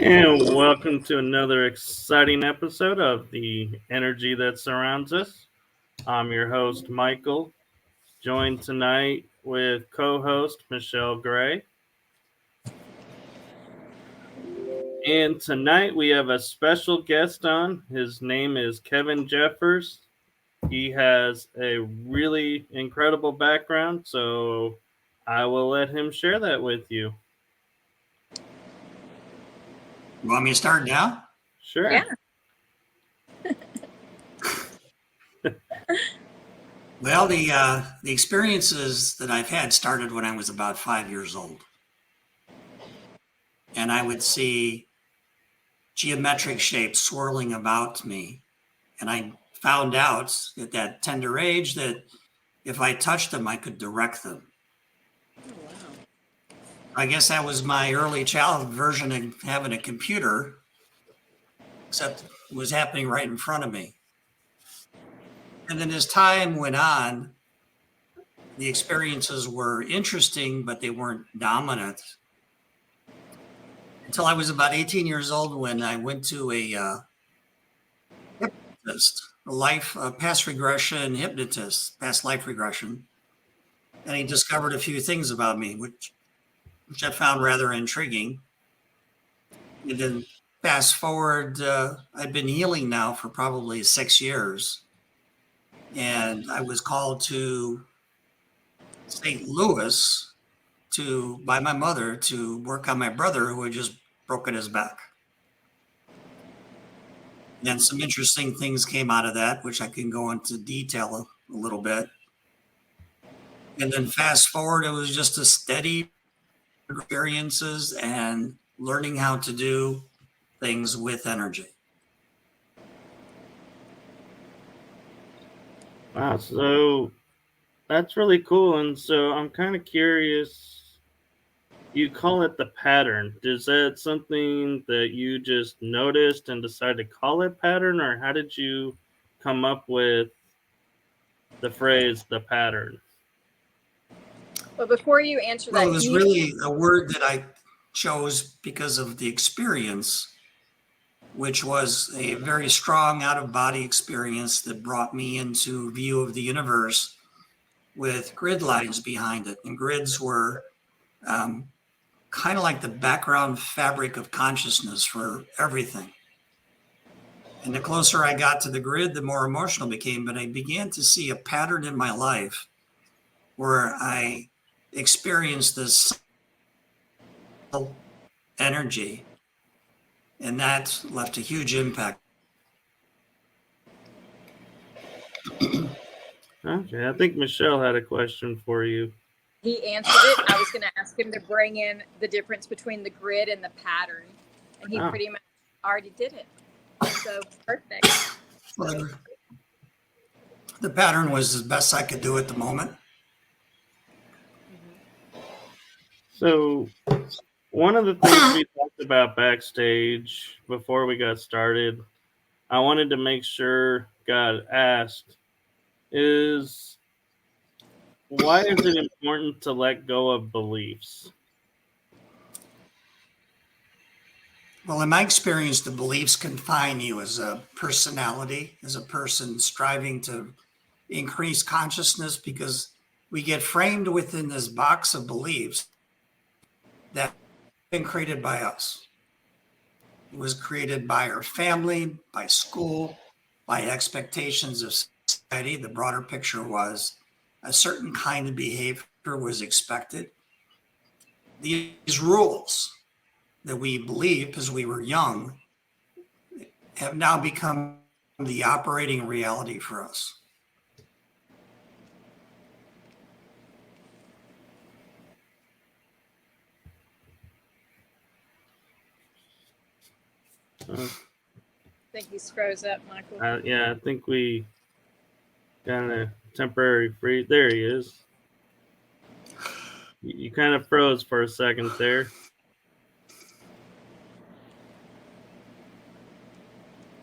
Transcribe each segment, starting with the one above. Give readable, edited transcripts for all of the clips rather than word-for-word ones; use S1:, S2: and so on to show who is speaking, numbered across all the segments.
S1: And welcome to another exciting episode of The Energy That Surrounds Us. I'm your host, Michael, joined tonight with co-host Michelle Gray. And tonight we have a special guest on. His name is Kevin Jeffers. He has a really incredible background, so I will let him share that with you.
S2: You want me to start now?
S1: Sure.
S3: Yeah.
S2: Well, the experiences that I've had started when I was about 5 years old. And I would see geometric shapes swirling about me. And I found out at that tender age that if I touched them, I could direct them.
S3: Oh, wow.
S2: I guess that was my early childhood version of having a computer, except it was happening right in front of me. And then as time went on, the experiences were interesting, but they weren't dominant. Until I was about 18 years old when I went to a hypnotist, a past regression hypnotist, past life regression. And he discovered a few things about me, which I found rather intriguing. And then fast forward, I've been healing now for probably 6 years. And I was called to St. Louis by my mother to work on my brother who had just broken his back. And then some interesting things came out of that, which I can go into detail a little bit. And then fast forward, it was just a steady experiences and learning how to do things with energy.
S1: Wow, so that's really cool. And so I'm kind of curious, you call it the pattern. Is that something that you just noticed and decided to call it pattern, or how did you come up with the phrase the pattern?
S3: But before you answer that,
S2: Well, it was really a word that I chose because of the experience which was a very strong out-of-body experience that brought me into view of the universe with grid lines behind it. And grids were kind of like the background fabric of consciousness for everything. And the closer I got to the grid, the more emotional it became. But I began to see a pattern in my life where I experienced this energy, and that left a huge impact.
S1: Okay, I think Michelle had a question for you.
S3: He answered it. I was going to ask him to bring in the difference between the grid and the pattern, and he pretty much already did it. So perfect.
S2: Well, the pattern was as best I could do at the moment.
S1: So, one of the things we talked about backstage before we got started, I wanted to make sure got asked is why is it important to let go of beliefs?
S2: Well, in my experience, the beliefs confine you as a personality, as a person striving to increase consciousness, because we get framed within this box of beliefs that have been created by us. It was created by our family, by school, by expectations of society. The broader picture was a certain kind of behavior was expected. These rules that we believed as we were young have now become the operating reality for us.
S3: I think he froze up, Michael.
S1: Yeah, I think we got a temporary freeze. There he is. You kind of froze for a second there.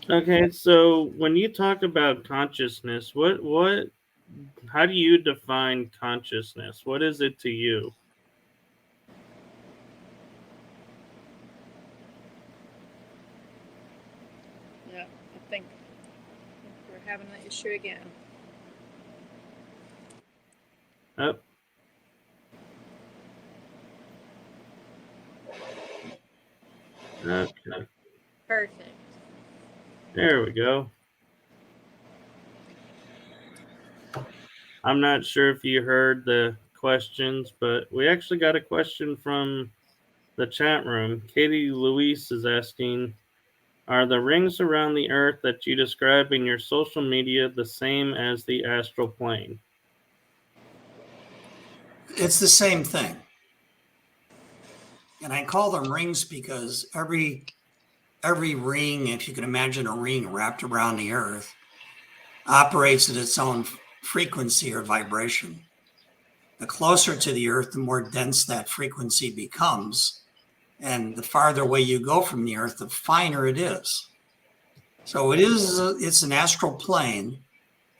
S1: Okay, so when you talk about consciousness, how do you define consciousness? What is it to you?
S3: Yeah, I think we're having an issue again.
S1: Up. Okay.
S3: Perfect.
S1: There we go. I'm not sure if you heard the questions, but we actually got a question from the chat room. Katie Louise is asking, are the rings around the earth that you describe in your social media the same as the astral plane?
S2: It's the same thing. And I call them rings because every ring, if you can imagine a ring wrapped around the earth, operates at its own frequency or vibration. The closer to the earth, the more dense that frequency becomes. And the farther away you go from the earth, the finer it is. So it's an astral plane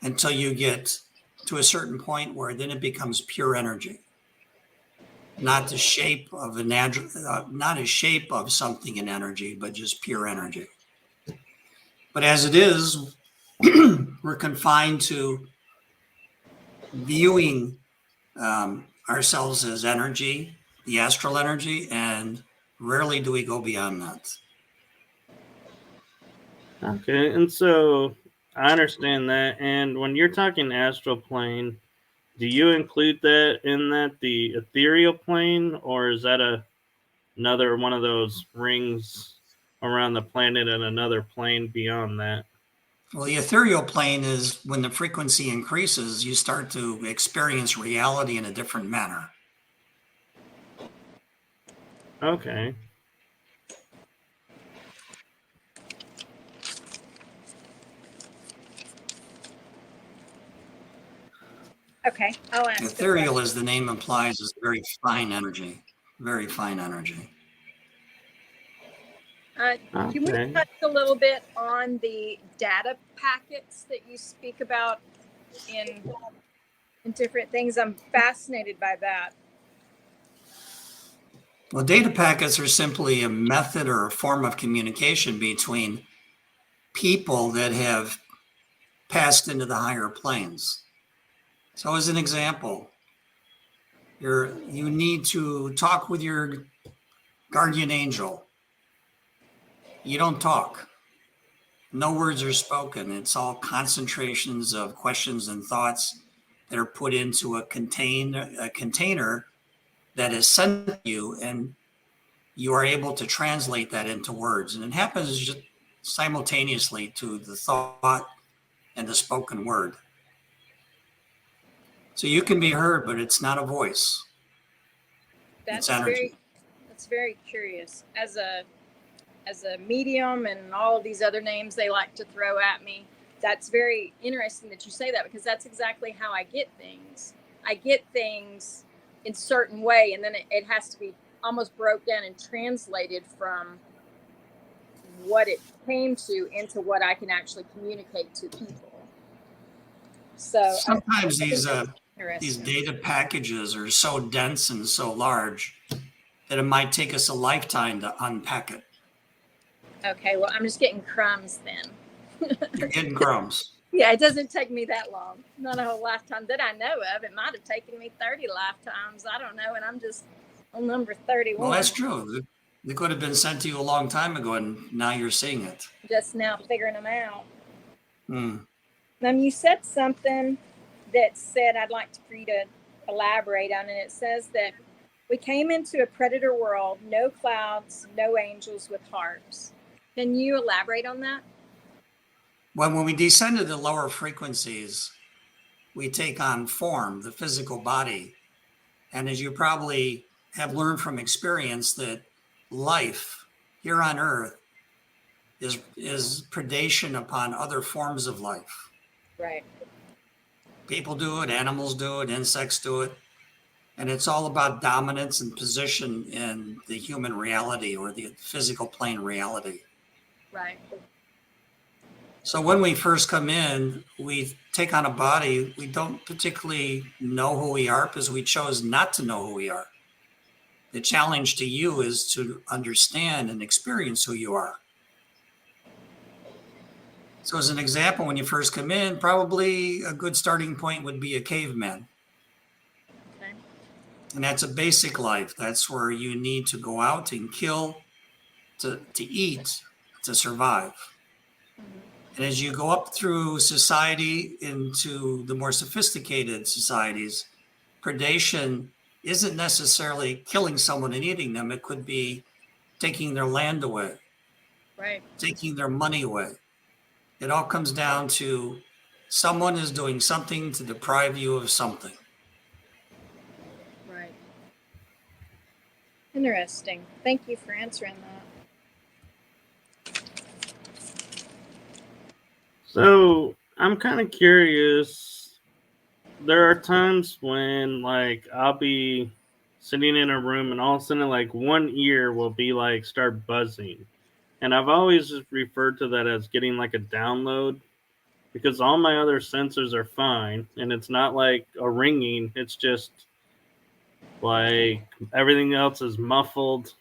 S2: until you get to a certain point where then it becomes pure energy. Not the shape of not a shape of something in energy, but just pure energy. But as it is, we're confined to viewing ourselves as energy, the astral energy, and rarely do we go beyond that.
S1: Okay, and so I understand that. And when you're talking astral plane, do you include that in the ethereal plane, or is that another one of those rings around the planet and another plane beyond that?
S2: Well, the ethereal plane is when the frequency increases, you start to experience reality in a different manner.
S1: Okay.
S3: Okay, I'll ask.
S2: Ethereal, as the name implies, is very fine energy. Very fine energy.
S3: Can we touch a little bit on the data packets that you speak about in different things? I'm fascinated by that.
S2: Well, data packets are simply a method or a form of communication between people that have passed into the higher planes. So as an example, you need to talk with your guardian angel. You don't talk. No words are spoken. It's all concentrations of questions and thoughts that are put into a container that is sent to you, and you are able to translate that into words. And it happens just simultaneously to the thought and the spoken word. So you can be heard, but it's not a voice. It's energy.
S3: That's very curious. As a medium and all of these other names they like to throw at me, that's very interesting that you say that, because that's exactly how I get things. I get things in a certain way, and then it has to be almost broke down and translated from what it came to into what I can actually communicate to people. So
S2: sometimes these data packages are so dense and so large that it might take us a lifetime to unpack it.
S3: Okay, well, I'm just getting crumbs then.
S2: You're getting crumbs.
S3: Yeah, it doesn't take me that long. Not a whole lifetime that I know of. It might have taken me 30 lifetimes. I don't know. And I'm just on number 31.
S2: Well, that's true. They could have been sent to you a long time ago, and now you're seeing it.
S3: Just now figuring them out. You said something that said I'd like for you to elaborate on, and it says that we came into a predator world, no clouds, no angels with harps. Can you elaborate on that?
S2: Well, when we descend to the lower frequencies, we take on form, the physical body. And as you probably have learned from experience, that life here on Earth is predation upon other forms of life.
S3: Right.
S2: People do it, animals do it, insects do it. And it's all about dominance and position in the human reality or the physical plane reality.
S3: Right.
S2: So when we first come in, we take on a body. We don't particularly know who we are because we chose not to know who we are. The challenge to you is to understand and experience who you are. So as an example, when you first come in, probably a good starting point would be a caveman.
S3: Okay.
S2: And that's a basic life. That's where you need to go out and kill, to eat, to survive. And as you go up through society into the more sophisticated societies, predation isn't necessarily killing someone and eating them. It could be taking their land away,
S3: right,
S2: taking their money away. It all comes down to someone is doing something to deprive you of something.
S3: Right. Interesting. Thank you for answering that.
S1: So I'm kind of curious. There are times when, like, I'll be sitting in a room and all of a sudden, like, one ear will be like start buzzing, and I've always just referred to that as getting like a download, because all my other sensors are fine, and it's not like a ringing. It's just like everything else is muffled,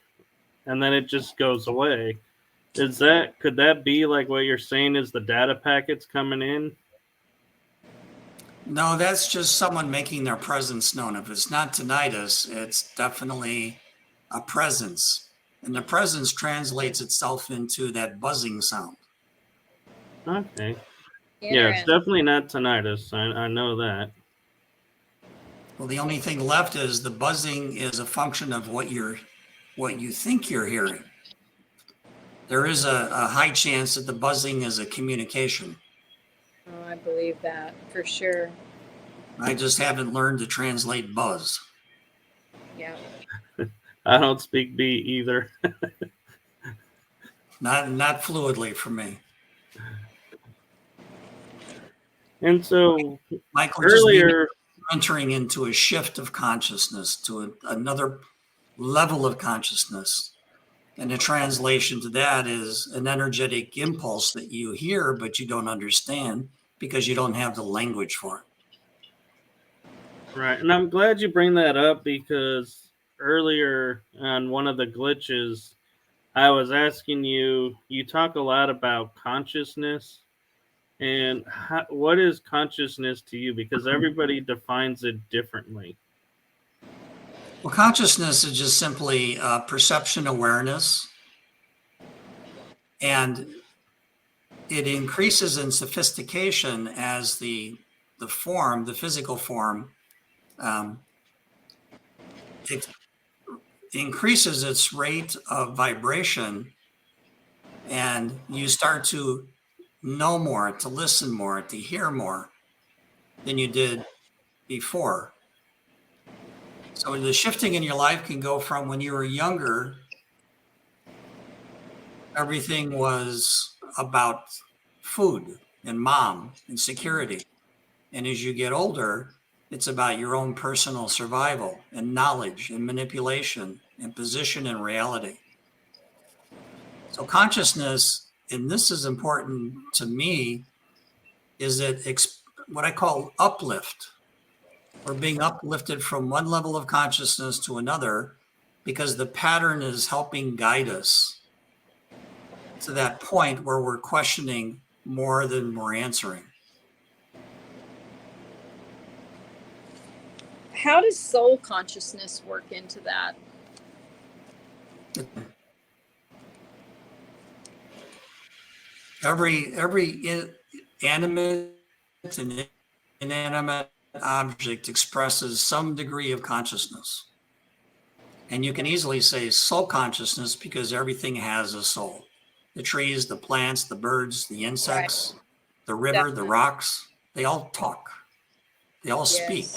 S1: and then it just goes away. Could that be like what you're saying is the data packets coming in?
S2: No, that's just someone making their presence known. If it's not tinnitus, it's definitely a presence. And the presence translates itself into that buzzing sound.
S1: Okay. Yeah, it's definitely not tinnitus. I know that.
S2: Well, the only thing left is the buzzing is a function of what you think you're hearing. There is a high chance that the buzzing is a communication.
S3: Oh, I believe that for sure.
S2: I just haven't learned to translate buzz.
S3: Yeah.
S1: I don't speak B either.
S2: Not fluidly for me.
S1: And so,
S2: Michael,
S1: earlier,
S2: entering into a shift of consciousness to another level of consciousness. And the translation to that is an energetic impulse that you hear, but you don't understand because you don't have the language for it.
S1: Right. And I'm glad you bring that up, because earlier on one of the glitches, I was asking you, you talk a lot about consciousness. And what is consciousness to you? Because everybody defines it differently.
S2: Well, consciousness is just simply perception awareness, and it increases in sophistication as the form, the physical form, it increases its rate of vibration, and you start to know more, to listen more, to hear more than you did before. So the shifting in your life can go from when you were younger, everything was about food and mom and security. And as you get older, it's about your own personal survival and knowledge and manipulation and position in reality. So consciousness, and this is important to me, is that what I call uplift. We're being uplifted from one level of consciousness to another because the pattern is helping guide us to that point where we're questioning more than we're answering.
S3: How does soul consciousness work into that?
S2: Every animate and inanimate object expresses some degree of consciousness. And you can easily say soul consciousness because everything has a soul. The trees, the plants, the birds, the insects, right. The river, definitely. The rocks, they all talk. They all speak.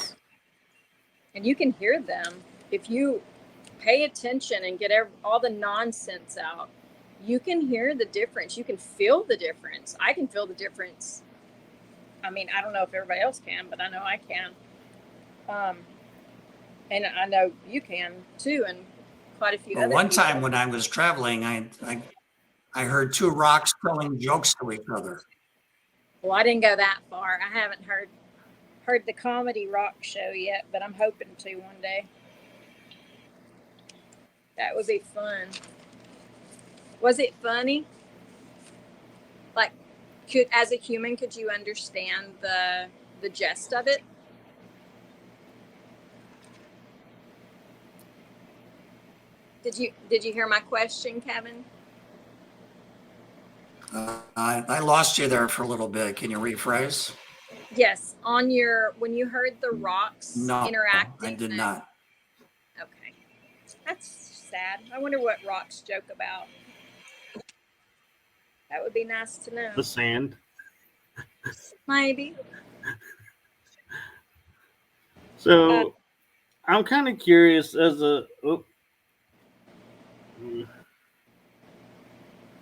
S3: And you can hear them. If you pay attention and get all the nonsense out, you can hear the difference. You can feel the difference. I can feel the difference. I mean, I don't know if everybody else can, but I know I can. And I know you can too, and quite a few other
S2: one
S3: people.
S2: Time when I was traveling, I heard two rocks telling jokes to each other.
S3: Well, I didn't go that far. I haven't heard the comedy rock show yet, but I'm hoping to one day. That would be fun. Was it funny? Like, as a human, could you understand the gist of it? Did you hear my question, Kevin?
S2: I lost you there for a little bit. Can you rephrase?
S3: Yes, when you heard the rocks interacting.
S2: I did not.
S3: Okay, that's sad. I wonder what rocks joke about. That would be nice to know.
S1: The sand.
S3: Maybe.
S1: So, I'm kind of curious as a. Hold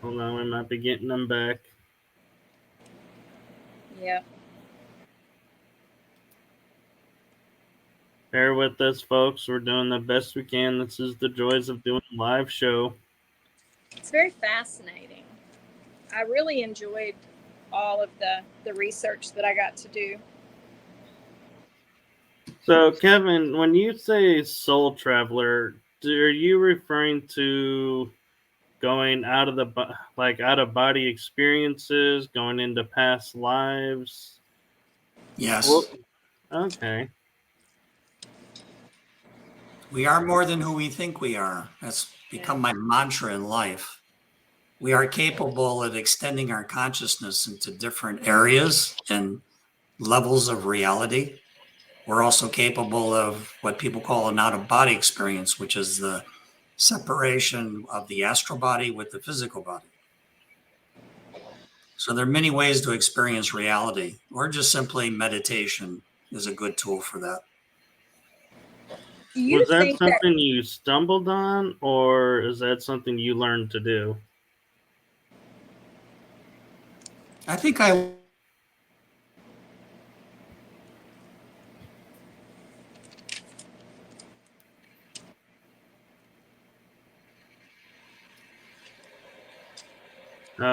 S1: on, we might be getting them back.
S3: Yeah.
S1: Bear with us, folks. We're doing the best we can. This is the joys of doing a live show.
S3: It's very fascinating. I really enjoyed all of the research that I got to do.
S1: So, Kevin, when you say soul traveler, are you referring to going out of out of body experiences, going into past lives?
S2: Yes.
S1: Well, okay.
S2: We are more than who we think we are. That's become my mantra in life. We are capable of extending our consciousness into different areas and levels of reality. We're also capable of what people call an out-of-body experience, which is the separation of the astral body with the physical body. So there are many ways to experience reality, or just simply meditation is a good tool for that.
S1: Was that something you stumbled on, or is that something you learned to do?
S2: I think I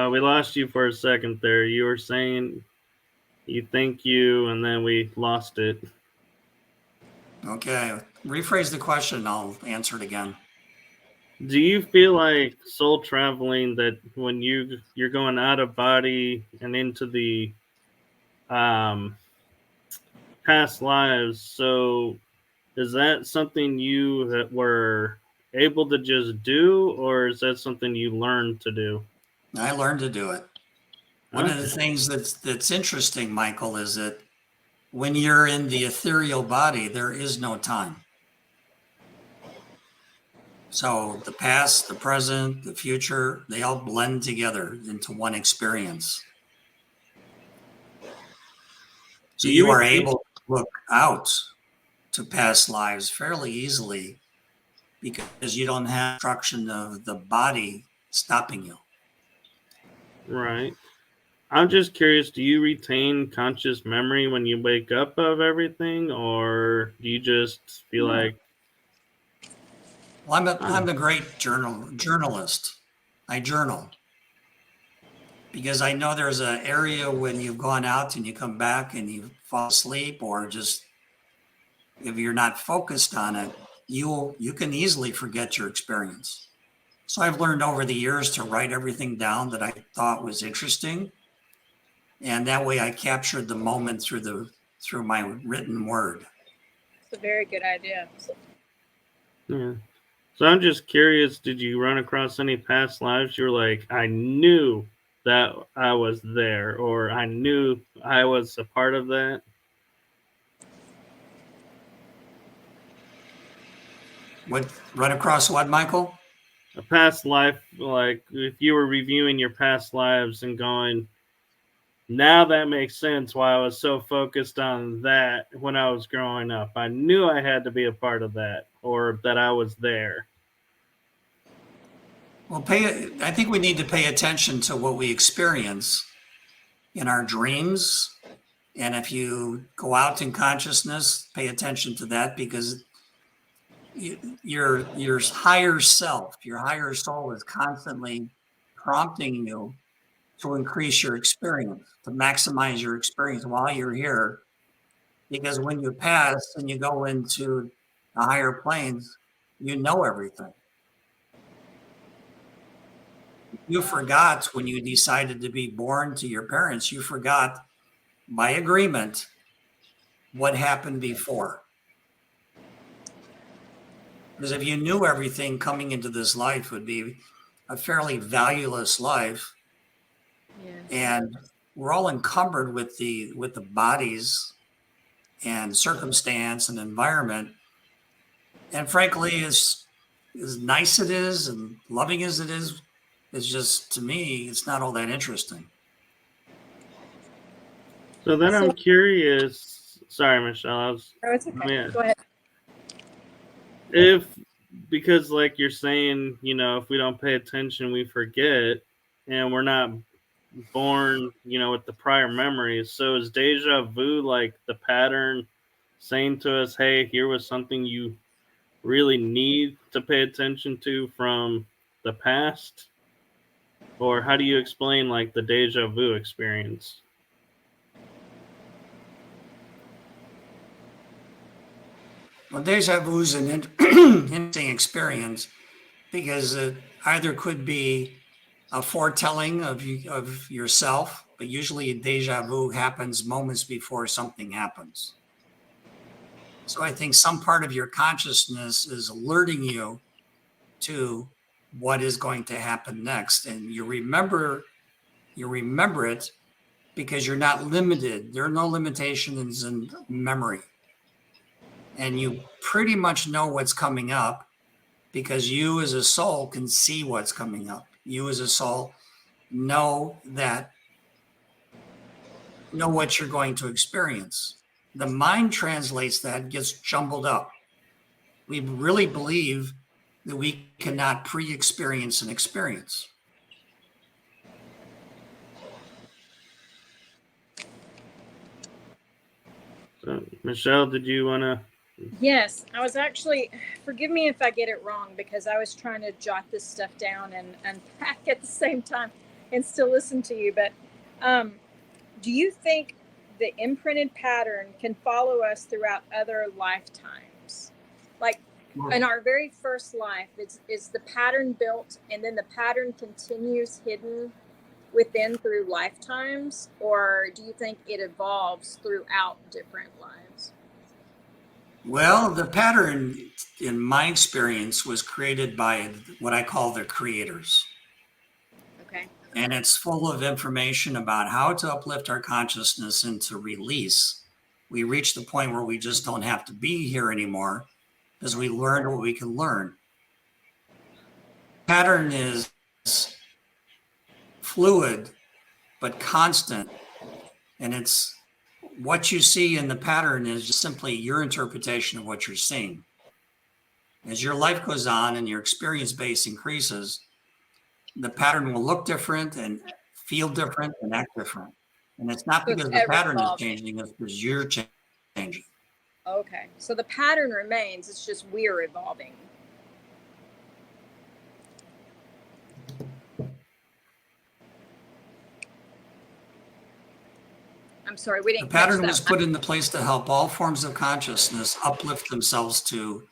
S1: we lost you for a second there. You were saying you think you, and then we lost it.
S2: Okay. Rephrase the question. I'll answer it again.
S1: Do you feel like soul traveling, that when you're going out of body and into the um, past lives, so is that something you were able to just do, or is that something you learned to do?
S2: I learned to do it. One of the
S1: Okay.
S2: things that's interesting, Michael, is that when you're in the ethereal body, there is no time. So the past, the present, the future, they all blend together into one experience. So
S1: Do you
S2: you are
S1: retain?
S2: able to look out to past lives fairly easily because you don't have obstruction of the body stopping you.
S1: Right. I'm just curious, do you retain conscious memory when you wake up of everything, or do you just feel
S2: Yeah.
S1: like,
S2: Well,
S1: oh,
S2: I'm a great journalist. I journal because I know there's an area when you've gone out and you come back and you fall asleep, or just if you're not focused on it, you can easily forget your experience. So I've learned over the years to write everything down that I thought was interesting, and that way I captured the moment through my written word.
S3: It's a very good idea.
S1: yeah. So I'm just curious, did you run across any past lives you were like, I knew that I was there, or I knew I was a part of that?
S2: What run across what, Michael?
S1: A past life, like if you were reviewing your past lives and going, now that makes sense why I was so focused on that when I was growing up. I knew I had to be a part of that, or that I was there.
S2: Well, I think we need to pay attention to what we experience in our dreams. And if you go out in consciousness, pay attention to that, because your higher self, your higher soul is constantly prompting you to increase your experience, to maximize your experience while you're here. Because when you pass and you go into the higher planes, you know everything. You forgot when you decided to be born to your parents, you forgot by agreement what happened before. Because if you knew everything, coming into this life would be a fairly valueless life.
S3: Yes.
S2: And we're all encumbered with the bodies and circumstance and environment. And frankly, as nice it is and loving as it is, it's just, to me, it's not all that interesting.
S1: So then
S3: So,
S1: I'm curious. Sorry, Michelle. I was,
S3: no, it's okay.
S1: yeah.
S3: Go ahead.
S1: If, because like you're saying, if we don't pay attention, we forget, and we're not born, with the prior memories. So is deja vu like the pattern saying to us, hey, here was something you really need to pay attention to from the past? Or how do you explain like the deja vu experience?
S2: Well, deja vu is an interesting experience because it either could be a foretelling of yourself, but usually deja vu happens moments before something happens. So I think some part of your consciousness is alerting you to what is going to happen next, and you remember it because you're not limited. There are no limitations in memory, and you pretty much know what's coming up because you as a soul can see what's coming up. You as a soul know what you're going to experience. The mind translates that, gets jumbled up. We really believe that we cannot pre-experience an experience.
S1: So, Michelle, did you want to?
S3: Yes, I was actually, forgive me if I get it wrong, because I was trying to jot this stuff down and unpack at the same time and still listen to you. But do you think the imprinted pattern can follow us throughout other lifetimes? Like in our very first life, is the pattern built and then the pattern continues hidden within through lifetimes, or do you think it evolves throughout different lives?
S2: Well, the pattern, in my experience, was created by what I call the creators.
S3: Okay.
S2: And it's full of information about how to uplift our consciousness and to release. We reach the point where we just don't have to be here anymore because we learned what we can learn. Pattern is fluid but constant, and it's what you see in the pattern is just simply your interpretation of what you're seeing. As your life goes on and your experience base increases, the pattern will look different and feel different and act different. And it's not
S3: So
S2: because
S3: it's
S2: the
S3: ever
S2: pattern is
S3: evolving.
S2: changing, it's because you're changing.
S3: Okay. So the pattern remains, it's just we're evolving. I'm sorry, we
S2: The
S3: didn't catch
S2: pattern
S3: that.
S2: was put into place to help all forms of consciousness uplift themselves to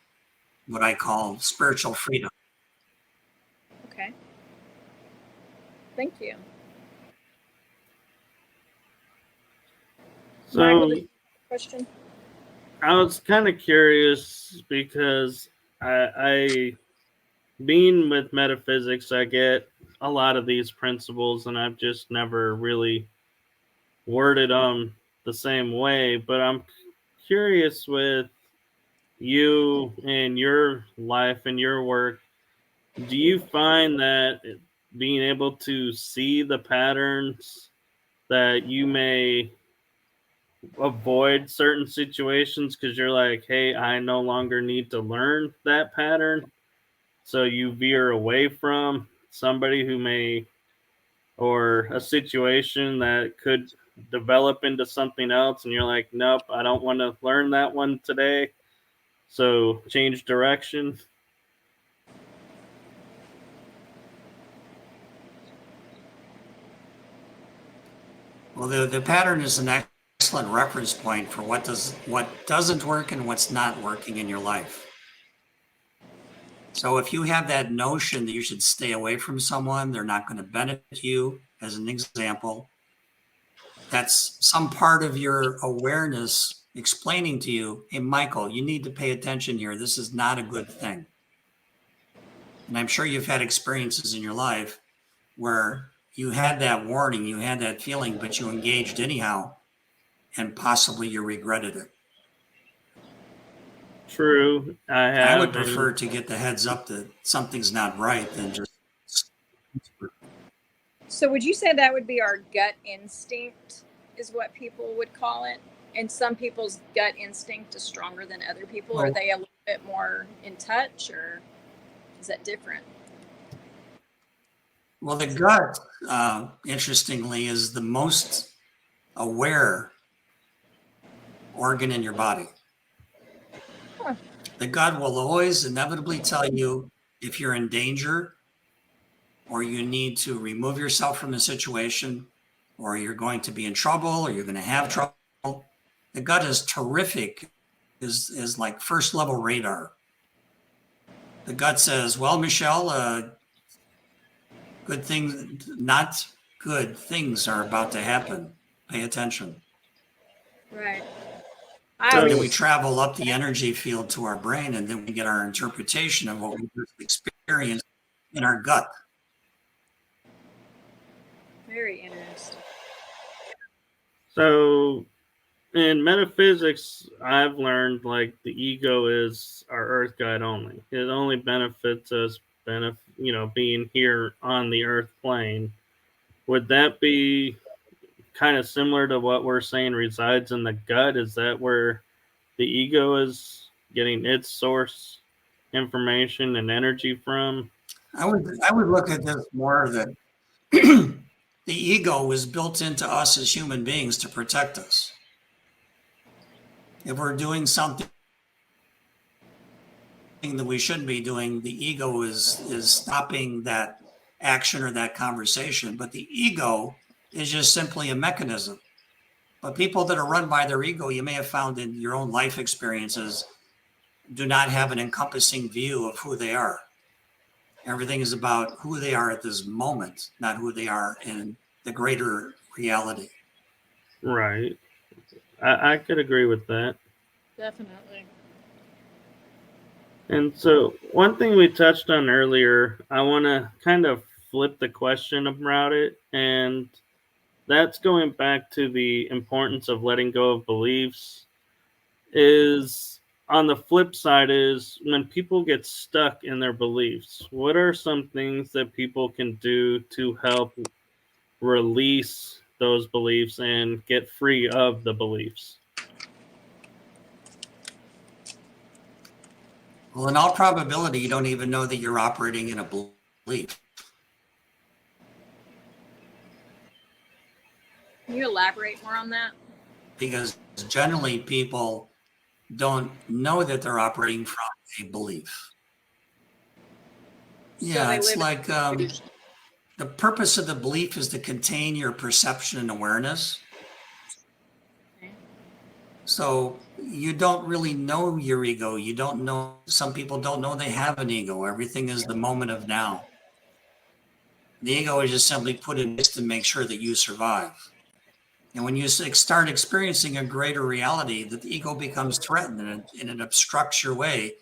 S2: what I call spiritual freedom.
S3: Okay. Thank you. Michael, did
S1: So
S3: you have a question?
S1: I was kind of curious because I being with metaphysics, I get a lot of these principles, and I've just never really worded them the same way. But I'm curious with you and your life and your work. Do you find that being able to see the patterns that you may avoid certain situations because you're like, hey, I no longer need to learn that pattern? So you veer away from somebody who may, or a situation that could develop into something else, and you're like, nope, I don't want to learn that one today. So change direction.
S2: Well, the pattern is an excellent reference point for what doesn't work and what's not working in your life. So if you have that notion that you should stay away from someone, they're not going to benefit you, as an example, that's some part of your awareness explaining to you, hey, Michael, you need to pay attention here. This is not a good thing. And I'm sure you've had experiences in your life where you had that warning, you had that feeling, but you engaged anyhow, and possibly you regretted it.
S1: True, I
S2: I would
S1: have.
S2: prefer to get the heads up that something's not right than just.
S3: So would you say that would be our gut instinct is what people would call it? And some people's gut instinct is stronger than other people. Are they a little bit more in touch, or is that different?
S2: Well, the gut, interestingly, is the most aware organ in your body.
S3: Huh.
S2: The gut will always inevitably tell you if you're in danger, or you need to remove yourself from the situation, or you're going to be in trouble, or you're going to have trouble. The gut is terrific, is like first level radar. The gut says, well, Michelle, good things, not good things are about to happen. Pay attention.
S3: Right.
S2: And then we travel up the energy field to our brain, and then we get our interpretation of what we just experienced in our gut.
S3: Very interesting.
S1: So in metaphysics, I've learned like the ego is our earth guide only. It only benefits us, being here on the earth plane. Would that be kind of similar to what we're saying resides in the gut? Is that where the ego is getting its source information and energy from?
S2: I would look at this more that the ego was built into us as human beings to protect us. If we're doing something that we shouldn't be doing, the ego is stopping that action or that conversation. But the ego is just simply a mechanism. But people that are run by their ego, you may have found in your own life experiences, do not have an encompassing view of who they are. Everything is about who they are at this moment, not who they are in the greater reality.
S1: Right. I could agree with that.
S3: Definitely.
S1: And so, one thing we touched on earlier, I want to kind of flip the question about it. And that's going back to the importance of letting go of beliefs. Is on the flip side, is when people get stuck in their beliefs, what are some things that people can do to help release those beliefs and get free of the beliefs?
S2: Well, in all probability, you don't even know that you're operating in a belief.
S3: Can you elaborate more on that?
S2: Because generally people don't know that they're operating from a belief. Yeah,
S3: they
S2: it's
S3: live
S2: like the purpose of the belief is to contain your perception and awareness.
S3: Okay.
S2: So you don't really know your ego. You don't know, some people don't know they have an ego. Everything is the moment of now. The ego is just simply put in this to make sure that you survive. And when you start experiencing a greater reality, that the ego becomes threatened and it obstructs your way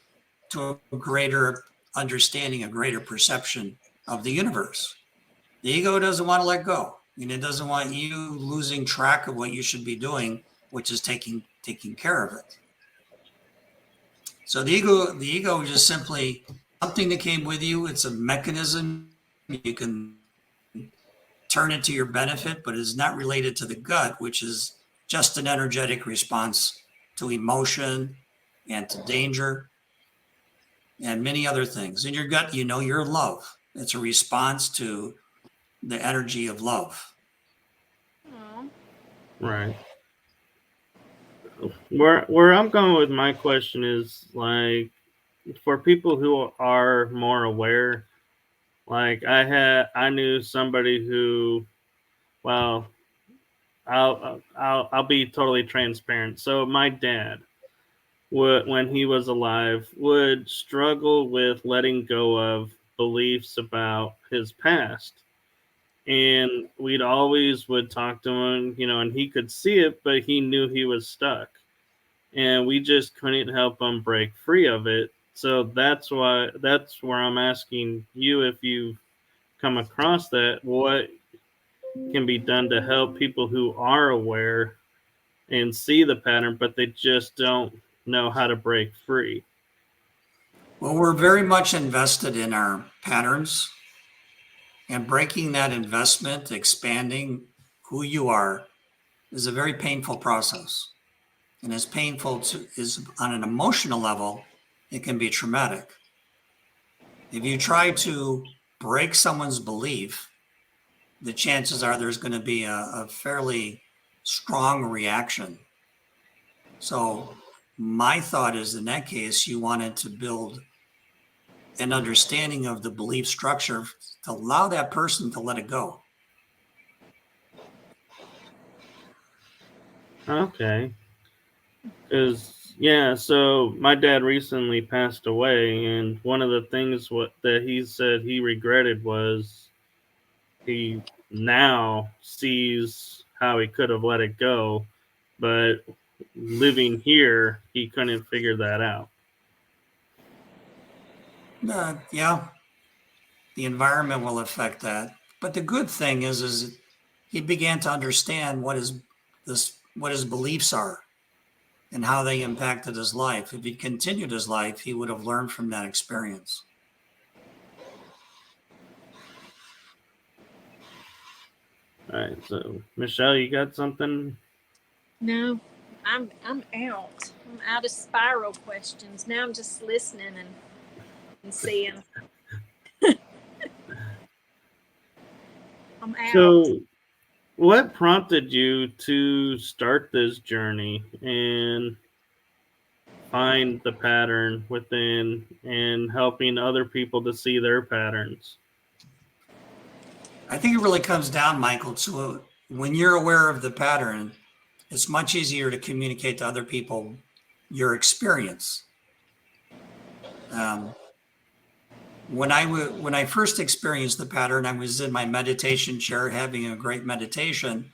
S2: to a greater understanding, a greater perception of the universe. The ego doesn't want to let go, and it doesn't want you losing track of what you should be doing, which is taking care of it. So the ego is just simply something that came with you. It's a mechanism you can turn it to your benefit, but it's not related to the gut, which is just an energetic response to emotion and to danger and many other things. In your gut, you know you're love. It's a response to the energy of love.
S3: Aw.
S1: Right. Where I'm going with my question is like for people who are more aware, like I knew somebody who, well, I'll be totally transparent. So my dad would, when he was alive, would struggle with letting go of beliefs about his past. And we'd always would talk to him, and he could see it, but he knew he was stuck. And we just couldn't help him break free of it. So that's where I'm asking you if you've come across that, what can be done to help people who are aware and see the pattern, but they just don't know how to break free.
S2: Well, we're very much invested in our patterns, and breaking that investment, expanding who you are, is a very painful process. And as painful is on an emotional level, it can be traumatic. If you try to break someone's belief, the chances are there's going to be a fairly strong reaction. So my thought is, in that case, you wanted to build an understanding of the belief structure to allow that person to let it go.
S1: Okay. So my dad recently passed away, and one of the things that he said he regretted was he now sees how he could have let it go, but living here, he couldn't figure that out.
S2: Yeah, the environment will affect that. But the good thing is he began to understand what his beliefs are and how they impacted his life. If he continued his life, he would have learned from that experience.
S1: All right, so Michelle, you got something?
S3: No, I'm out. I'm out of spiral questions. Now I'm just listening and seeing. I'm out.
S1: So, what prompted you to start this journey and find the pattern within and helping other people to see their patterns?
S2: I think it really comes down, Michael, to when you're aware of the pattern, it's much easier to communicate to other people your experience. Um, when I first experienced the pattern, I was in my meditation chair having a great meditation,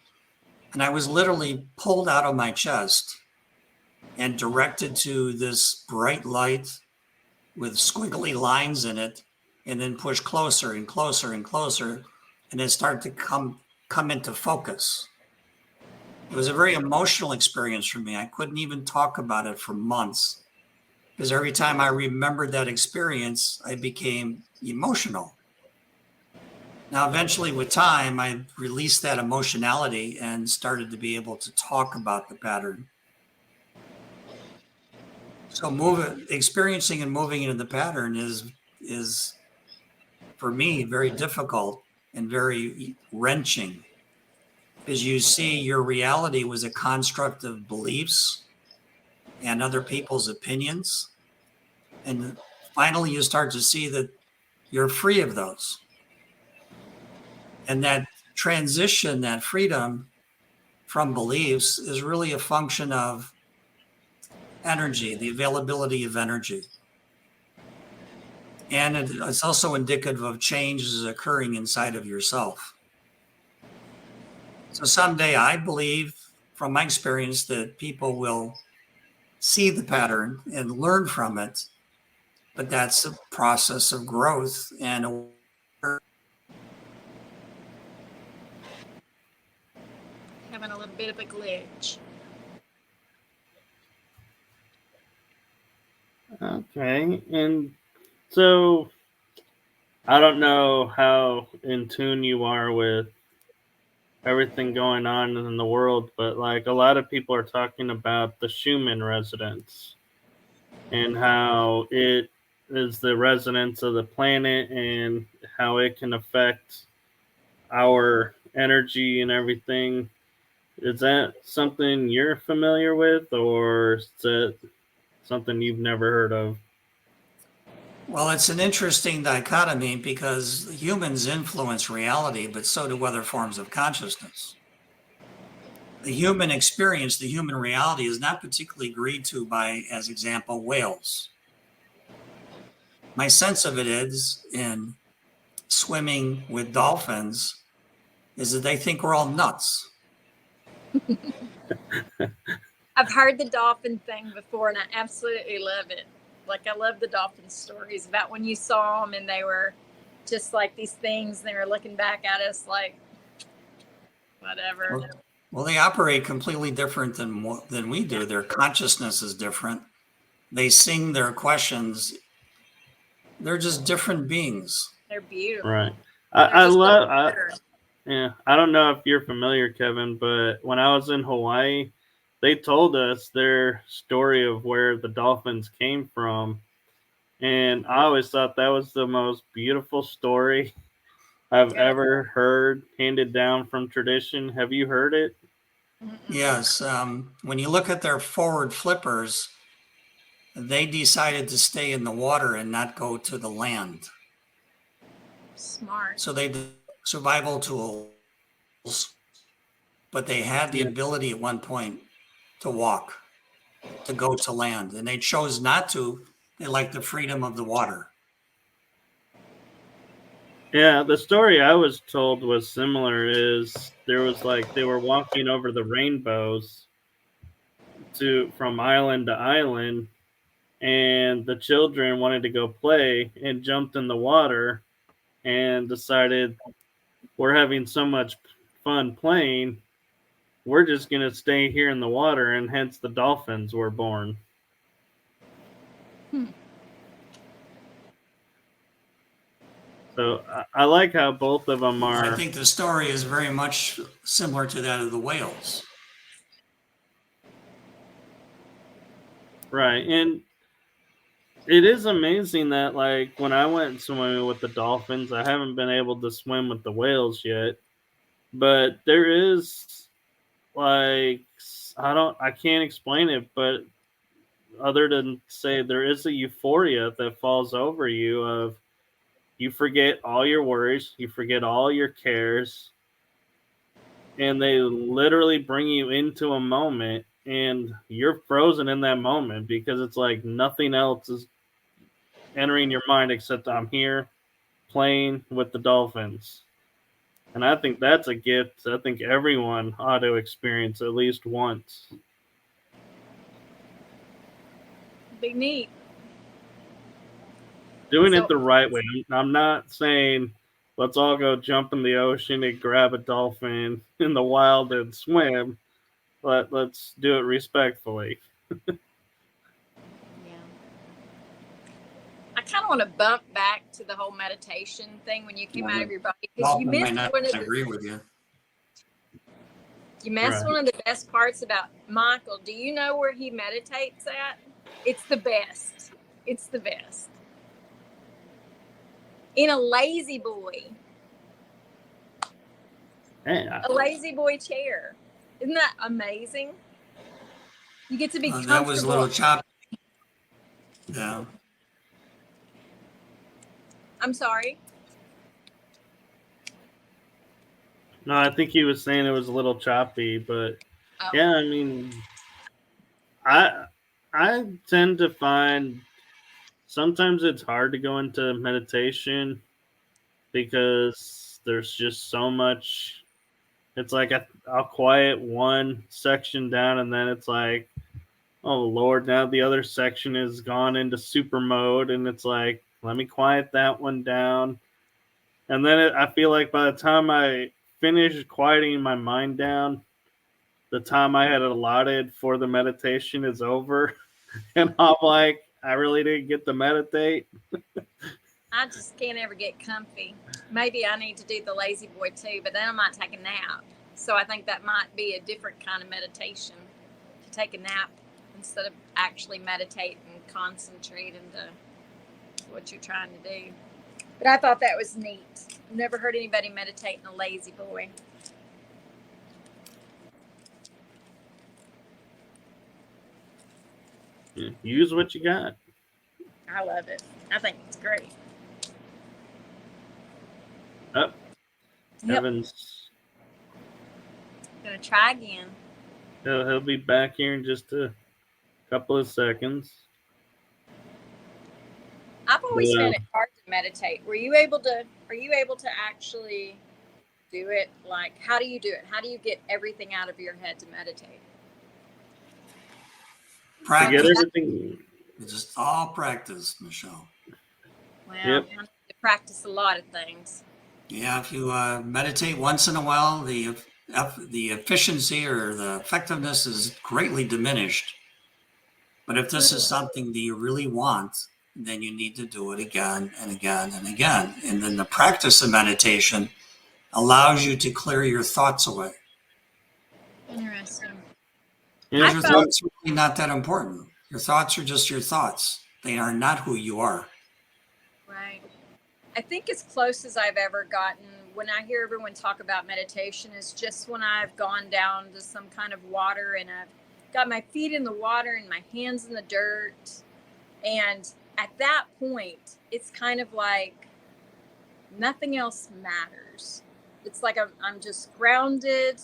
S2: and I was literally pulled out of my chest and directed to this bright light with squiggly lines in it, and then pushed closer and closer and closer, and it started to come into focus. It was a very emotional experience for me. I couldn't even talk about it for months because every time I remembered that experience, I became emotional. Now, eventually, with time, I released that emotionality and started to be able to talk about the pattern. So, experiencing and moving into the pattern is for me very difficult and very wrenching, because you see your reality was a construct of beliefs and other people's opinions, and finally you start to see that you're free of those. And that transition, that freedom from beliefs, is really a function of energy, the availability of energy. And it's also indicative of changes occurring inside of yourself. So someday I believe from my experience that people will see the pattern and learn from it, but that's a process of growth and
S3: Having a little bit of a glitch.
S1: Okay. And so I don't know how in tune you are with everything going on in the world, but like a lot of people are talking about the Schumann resonance and how it is the resonance of the planet and how it can affect our energy and everything. Is that something you're familiar with, or is it something you've never heard of?
S2: well, it's an interesting dichotomy because humans influence reality, but so do other forms of consciousness. The human experience, the human reality, is not particularly agreed to by, as example, whales. My sense of it is in swimming with dolphins is that they think we're all nuts.
S3: I've heard the dolphin thing before, and I absolutely love it. Like, I love the dolphin stories about when you saw them and they were just like these things, and they were looking back at us like, whatever.
S2: Well, they operate completely different than we do. Their consciousness is different. They sing their questions. They're just different beings.
S3: They're beautiful.
S1: Right.
S3: They're
S1: I
S3: just
S1: love.
S3: better.
S1: Yeah, I don't know if you're familiar, Kevin, but when I was in Hawaii, they told us their story of where the dolphins came from, and I always thought that was the most beautiful story I've
S3: Yeah.
S1: ever heard, handed down from tradition. Have you heard it?
S3: Mm-mm.
S2: Yes. When you look at their forward flippers, they decided to stay in the water and not go to the land.
S3: Smart.
S2: So they did survival tools, but they had the
S1: Yeah.
S2: ability at one point to walk, to go to land, and they chose not to. They liked the freedom of the water.
S1: Yeah, the story I was told was similar. Is there was like they were walking over the rainbows to from island to island, and the children wanted to go play and jumped in the water and decided we're having so much fun playing, we're just going to stay here in the water, and hence the dolphins were born.
S3: Hmm.
S1: So I like how both of them
S2: I
S1: are
S2: think the story is very much similar to that of the whales.
S1: right. And it is amazing that like when I went swimming with the dolphins, I haven't been able to swim with the whales yet, but there is like I can't explain it, but other than say there is a euphoria that falls over you of you forget all your worries, you forget all your cares, and they literally bring you into a moment and you're frozen in that moment because it's like nothing else is entering your mind, except I'm here playing with the dolphins. And I think that's a gift I think everyone ought to experience at least once.
S3: Be neat.
S1: Doing
S3: So-
S1: it the right way. I'm not saying let's all go jump in the ocean and grab a dolphin in the wild and swim. Let's do it respectfully.
S3: Yeah. I kind of want to bump back to the whole meditation thing when you came out of your body, because
S2: Well,
S3: you
S2: I might
S3: missed
S2: not
S3: one of
S2: agree with you.
S3: you missed
S1: Right.
S3: one of the best parts about Michael. Do you know where he meditates at? It's the best. It's the best. In a lazy boy.
S1: Yeah.
S3: A lazy boy chair. Isn't that amazing? You get to be comfortable.
S2: That was a little choppy. Yeah.
S3: I'm sorry.
S1: No, I think he was saying it was a little choppy, but
S3: Oh.
S1: yeah, I mean, I tend to find sometimes it's hard to go into meditation because there's just so much. It's like I'll quiet one section down, and then it's like, oh Lord, now the other section has gone into super mode, and it's like, let me quiet that one down. And then I feel like by the time I finish quieting my mind down, the time I had allotted for the meditation is over. And I'm like, I really didn't get to meditate.
S3: I just can't ever get comfy. Maybe I need to do the lazy boy too, but then I might take a nap. So I think that might be a different kind of meditation, to take a nap instead of actually meditate and concentrate into what you're trying to do. But I thought that was neat. I've never heard anybody meditate in a lazy boy.
S1: Use what you got.
S3: I love it. I think it's great.
S1: Oh,
S3: Yep.
S1: Evan's.
S3: Gonna try again.
S1: He'll be back here in just a couple of seconds.
S3: I've always
S1: Yeah.
S3: found it hard to meditate. Are you able to actually do it? Like, how do you do it? How do you get everything out of your head to meditate?
S1: To get
S2: Practice.
S1: everything.
S2: It's just all practice, Michelle.
S3: Well,
S1: Yep.
S3: I need to practice a lot of things.
S2: Yeah, if you meditate once in a while, the efficiency or the effectiveness is greatly diminished. But if this is something that you really want, then you need to do it again and again and again. And then the practice of meditation allows you to clear your thoughts away.
S3: Interesting.
S1: Yeah,
S2: Your
S3: found-
S2: thoughts are really not that important. Your thoughts are just your thoughts. They are not who you are.
S3: Right. I think as close as I've ever gotten when I hear everyone talk about meditation is just when I've gone down to some kind of water and I've got my feet in the water and my hands in the dirt. And at that point, it's kind of like nothing else matters. It's like I'm just grounded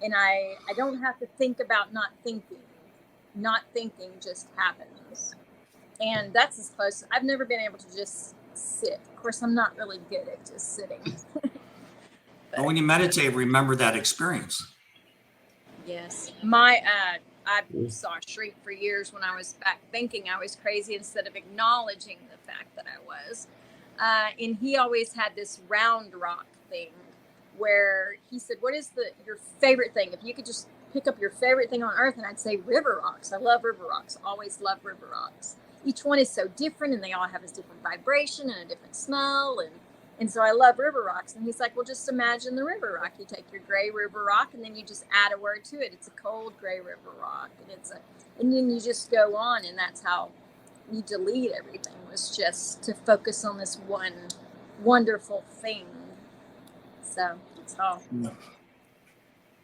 S3: and I don't have to think about not thinking. Not thinking just happens. And that's as close. I've never been able to just sit. Of course, I'm not really good at just sitting.
S2: But when you meditate, remember that experience.
S3: Yes. I saw a shrink for years when I was back thinking I was crazy instead of acknowledging the fact that I was. And he always had this round rock thing where he said, what is your favorite thing? If you could just pick up your favorite thing on earth, and I'd say river rocks. I love river rocks. Always love river rocks. Each one is so different and they all have a different vibration and a different smell. And so I love river rocks. And he's like, well, just imagine the river rock. You take your gray river rock and then you just add a word to it. It's a cold gray river rock. And then you just go on. And that's how you delete everything, was just to focus on this one wonderful thing. So that's all.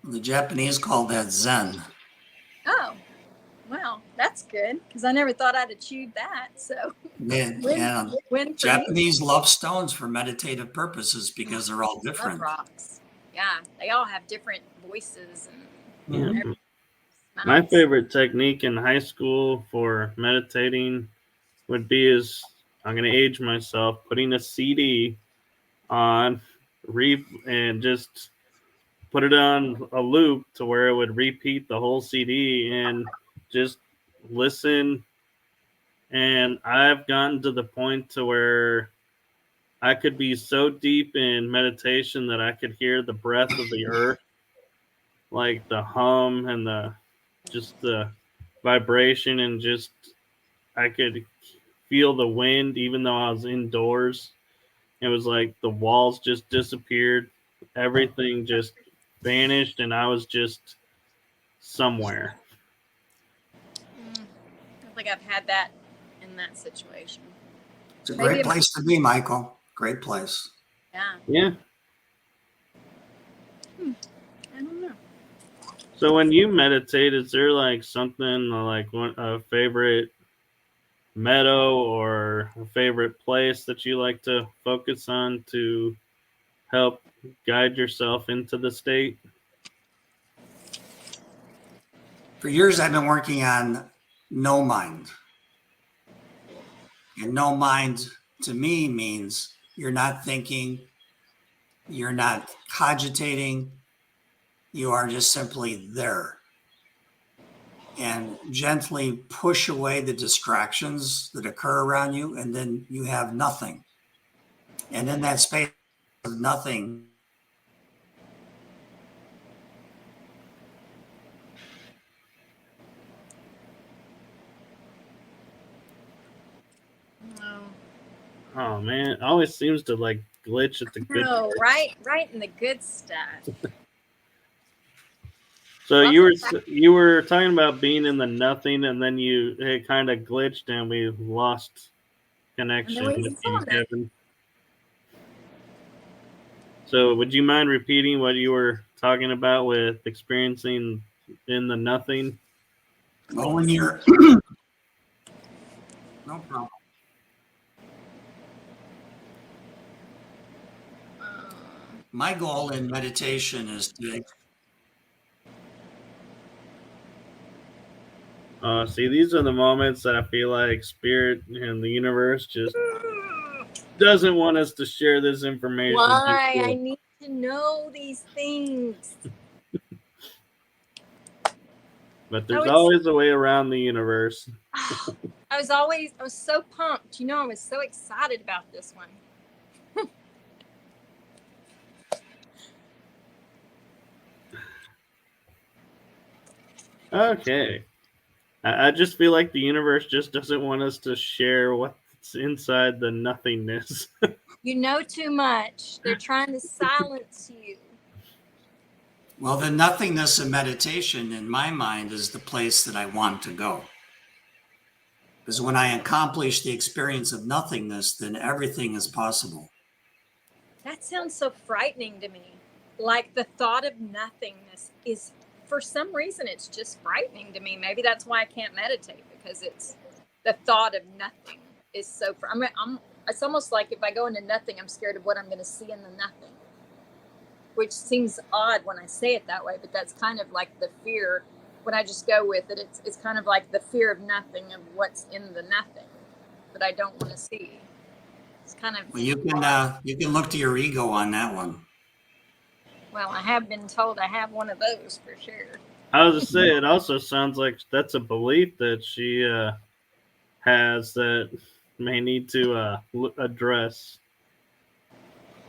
S2: The Japanese call that Zen.
S3: Oh, well, that's good. Because I never thought I'd achieve that. So
S2: Yeah,
S3: win for me.
S2: Japanese love stones for meditative purposes because they're all
S3: Love
S2: different.
S3: rocks. Yeah, they all have different voices and
S1: Yeah.
S3: smells.
S1: My favorite technique in high school for meditating would be is I'm gonna age myself, putting a CD on and just put it on a loop to where it would repeat the whole CD and just listen. And I've gotten to the point to where I could be so deep in meditation that I could hear the breath of the earth, like the hum and the vibration, and just I could feel the wind even though I was indoors. It was like the walls just disappeared, everything just vanished, and I was just somewhere.
S3: I don't think I've had that in that situation.
S2: It's a great
S3: Maybe-
S2: place to be, Michael. Great place.
S3: Yeah.
S1: Yeah.
S3: I don't know.
S1: So when you meditate, is there like something like a favorite meadow or a favorite place that you like to focus on to help guide yourself into the state?
S2: For years, I've been working on no mind. And no mind to me means you're not thinking, you're not cogitating, you are just simply there. And gently push away the distractions that occur around you, and then you have nothing. And in that space of nothing,
S3: No.
S1: Oh man, it always seems to like glitch at the good.
S3: No, right in the good stuff.
S1: So you were talking about being in the nothing, and then it kind of glitched, and we lost connection
S3: we
S1: with
S3: saw
S1: you,
S3: that.
S1: Kevin. So would you mind repeating what you were talking about with experiencing in the nothing?
S2: well, when you're no problem. My goal in meditation is to
S1: See, these are the moments that I feel like Spirit and the universe just doesn't want us to share this information.
S3: Why? I need to know these things.
S1: But there's
S3: it's-
S1: always a way around the universe.
S3: I was so pumped. You know, I was so excited about this one.
S1: Okay. I just feel like the universe just doesn't want us to share what's inside the nothingness.
S3: You know too much. They're trying to silence you.
S2: well, the nothingness of meditation in my mind is the place that I want to go. Because when I accomplish the experience of nothingness, then everything is possible.
S3: That sounds so frightening to me. Like the thought of nothingness is, for some reason, it's just frightening to me. Maybe that's why I can't meditate, because it's the thought of nothing is so. It's almost like if I go into nothing, I'm scared of what I'm going to see in the nothing, which seems odd when I say it that way, but that's kind of like the fear. When I just go with it, it's kind of like the fear of nothing, of what's in the nothing that I don't want to see. It's kind of.
S2: Well, you can look to your ego on that one.
S3: Well, I have been told I have one of those for sure.
S1: I was to say, it also sounds like that's a belief that she has that may need to address.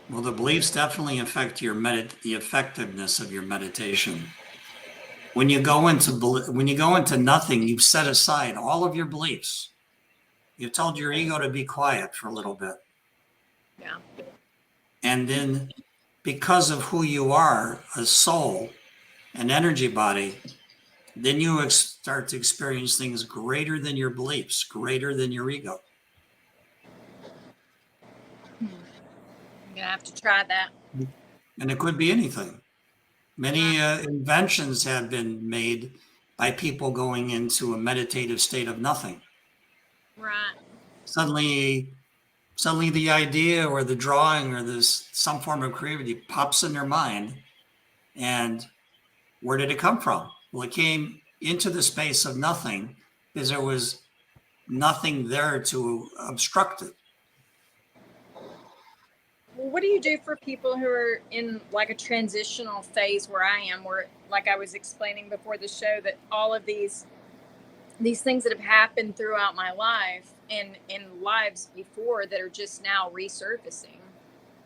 S2: Well, the beliefs definitely affect the effectiveness of your meditation. When you go into nothing, you've set aside all of your beliefs. You've told your ego to be quiet for a little bit.
S3: Yeah.
S2: And then because of who you are, a soul, an energy body, then you start to experience things greater than your beliefs, greater than your ego.
S3: I'm gonna have to try that.
S2: And it could be anything. Many inventions have been made by people going into a meditative state of nothing.
S3: Right.
S2: Suddenly the idea or the drawing or some form of creativity pops in their mind. And where did it come from? Well, it came into the space of nothing because there was nothing there to obstruct it.
S3: what do you do for people who are in like a transitional phase where I am, where, like I was explaining before the show, that all of these things that have happened throughout my life and in lives before that are just now resurfacing?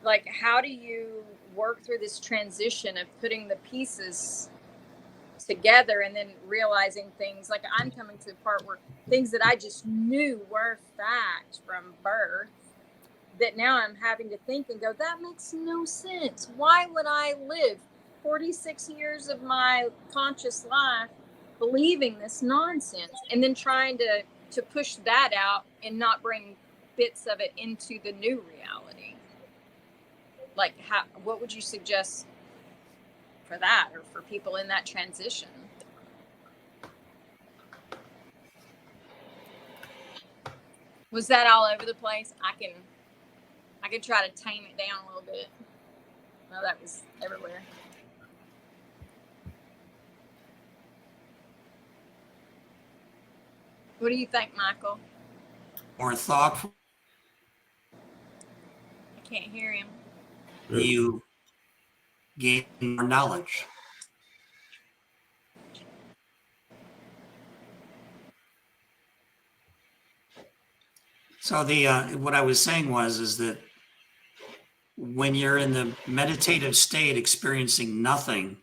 S3: Like, how do you work through this transition of putting the pieces together and then realizing things? Like, I'm coming to the part where things that I just knew were fact from birth, that now I'm having to think and go, that makes no sense. Why would I live 46 years of my conscious life believing this nonsense, and then trying to push that out and not bring bits of it into the new reality? Like, what would you suggest for that, or for people in that transition? Was that all over the place? I can try to tame it down a little bit. No, that was everywhere. What do you think, Michael?
S2: More thoughtful,
S3: I can't hear him.
S2: you gain more knowledge. So what I was saying is that when you're in the meditative state experiencing nothing,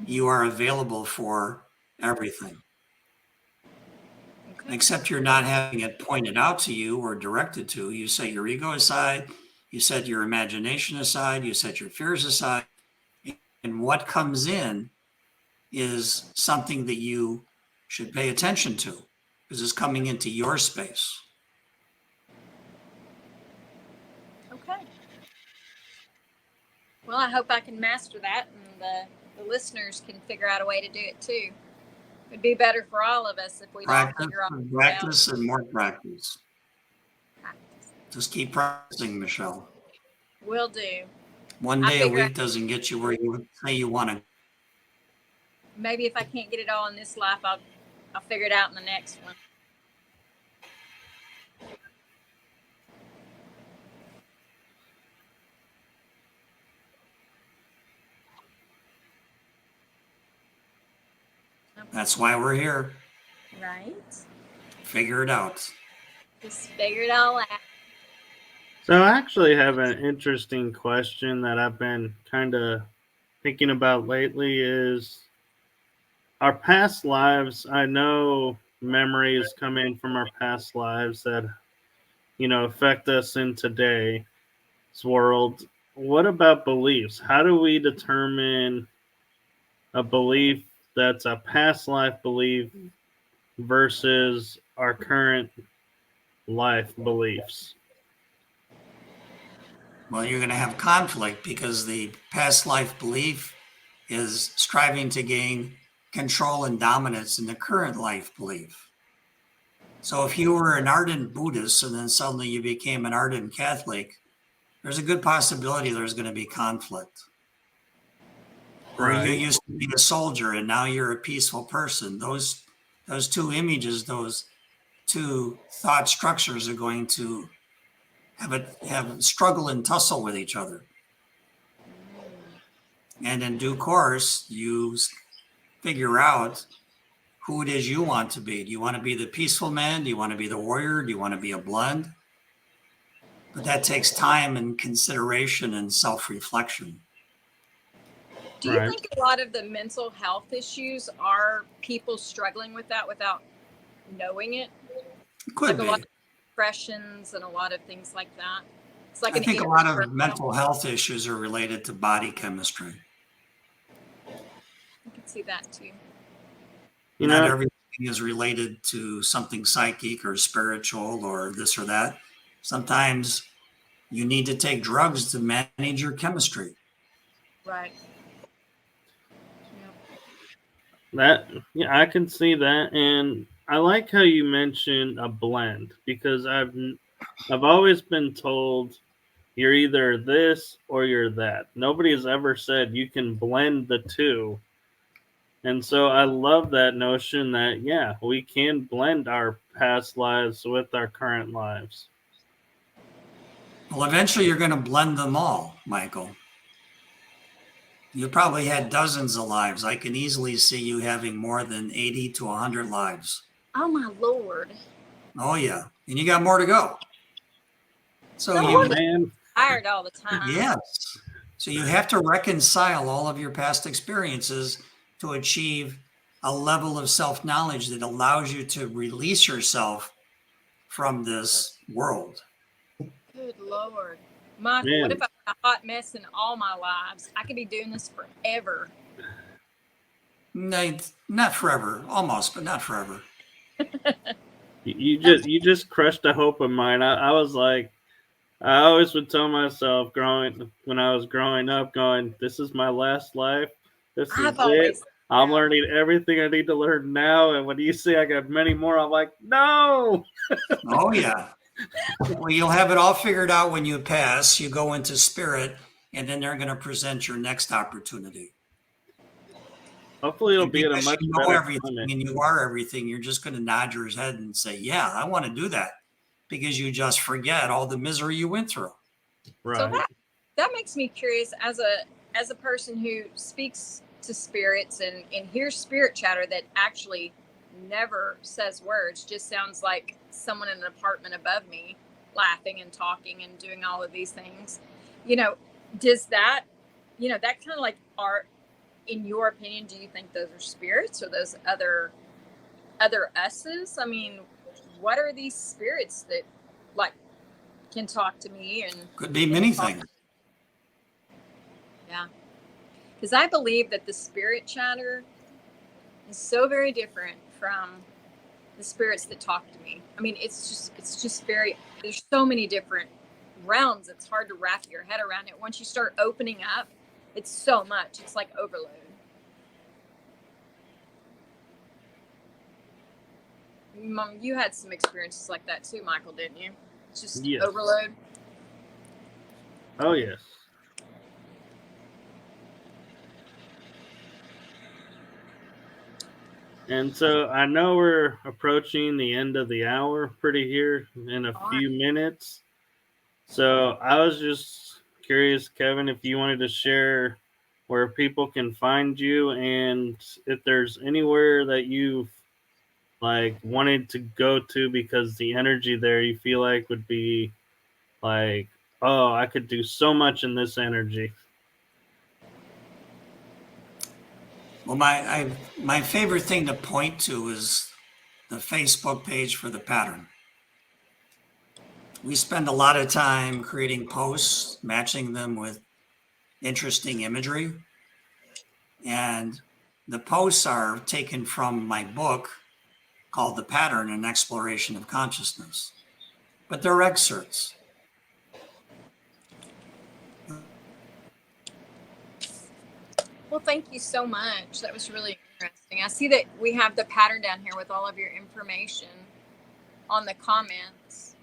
S2: you are available for everything.
S3: Okay.
S2: Except you're not having it pointed out to you or directed to. You set your ego aside, you set your imagination aside, you set your fears aside, and what comes in is something that you should pay attention to, because it's coming into your space.
S3: Okay. Well, I hope I can master that, and the listeners can figure out a way to do it too. It'd be better for all of us if we all
S2: Practice
S3: figure out
S2: and practice and more practice.
S3: practice.
S2: Just keep practicing, Michelle.
S3: Will do.
S2: One
S3: I
S2: day a
S3: figure
S2: week doesn't get you where you say you want to.
S3: Maybe if I can't get it all in this life, I'll figure it out in the next one.
S2: That's why we're here.
S3: Right.
S2: Figure it out.
S3: Just figure it all out.
S1: So I actually have an interesting question that I've been kind of thinking about lately is our past lives. I know memories come in from our past lives that, affect us in today's world. What about beliefs? How do we determine a belief that's a past life belief versus our current life beliefs?
S2: Well, you're going to have conflict because the past life belief is striving to gain control and dominance in the current life belief. So if you were an ardent Buddhist and then suddenly you became an ardent Catholic, there's a good possibility there's going to be conflict. Or you used to be a soldier and now you're a peaceful person. Those two images, those two thought structures are going to have struggle and tussle with each other. And in due course, you figure out who it is you want to be. Do you want to be the peaceful man? Do you want to be the warrior? Do you want to be a blend? But that takes time and consideration and self-reflection.
S3: Do you think a lot of the mental health issues are people struggling with that without knowing it?
S2: Could
S3: be.
S2: A
S3: lot of depressions and a lot of things like that. It's like
S2: I think a lot of mental health issues are related to body chemistry.
S3: I can see that too.
S2: Not everything is related to something psychic or spiritual or this or that. Sometimes you need to take drugs to manage your chemistry.
S3: Right.
S1: I can see that, and I like how you mentioned a blend, because I've always been told you're either this or you're that. Nobody has ever said you can blend the two. And so I love that notion that, we can blend our past lives with our current lives.
S2: Well, eventually you're going to blend them all, Michael. You probably had dozens of lives. I can easily see you having more than 80 to 100 lives.
S3: Oh my Lord.
S2: Oh, yeah. And you got more to go. So
S3: No
S2: you,
S3: wonder
S1: Man,
S3: I'm tired all the time.
S2: yes. So you have to reconcile all of your past experiences to achieve a level of self-knowledge that allows you to release yourself from this world.
S3: Good Lord. Michael, what
S1: man.
S3: if I'm a hot mess in all my lives? I could be doing this forever.
S2: No, not forever, almost, but not forever.
S1: You just crushed a hope of mine. I was like, I always would tell myself when I was growing up, going, "This is my last life. This is
S3: I've
S1: it.
S3: always
S1: I'm learning everything I need to learn now." And when you say I got many more, I'm like, "No."
S2: Oh, yeah. Well, you'll have it all figured out when you pass. You go into spirit, and then they're going to present your next opportunity.
S1: Hopefully, it'll
S2: And
S1: be at a
S2: because
S1: much
S2: you know
S1: better
S2: everything
S1: climate.
S2: and you are everything, you're just going to nod your head and say, "Yeah, I want to do that," because you just forget all the misery you went through.
S3: so
S1: Right.
S3: that makes me curious as a person who speaks to spirits and hears spirit chatter that actually never says words, just sounds like someone in an apartment above me laughing and talking and doing all of these things. You know, does that, that kind of like are, in your opinion, do you think those are spirits or those other us's? I mean, what are these spirits that like can talk to me and
S2: Could be many
S3: talk?
S2: things.
S3: Yeah, because I believe that the spirit chatter is so very different from the spirits that talk to me. I mean, it's just very, there's so many different realms. It's hard to wrap your head around it. Once you start opening up, it's so much. It's like overload. Mom, you had some experiences like that too, Michael, didn't you? It's just
S1: Yes.
S3: overload.
S1: Oh yes. And so I know we're approaching the end of the hour pretty here in a
S3: All right.
S1: few minutes. So I was just curious, Kevin, if you wanted to share where people can find you and if there's anywhere that you've like wanted to go to because the energy there you feel like would be like, oh, I could do so much in this energy.
S2: Well, my favorite thing to point to is the Facebook page for the pattern. We spend a lot of time creating posts, matching them with interesting imagery. And the posts are taken from my book called The Pattern: An Exploration of Consciousness. But they're excerpts.
S3: Well, thank you so much. That was really interesting. I see that we have the pattern down here with all of your information on the comments.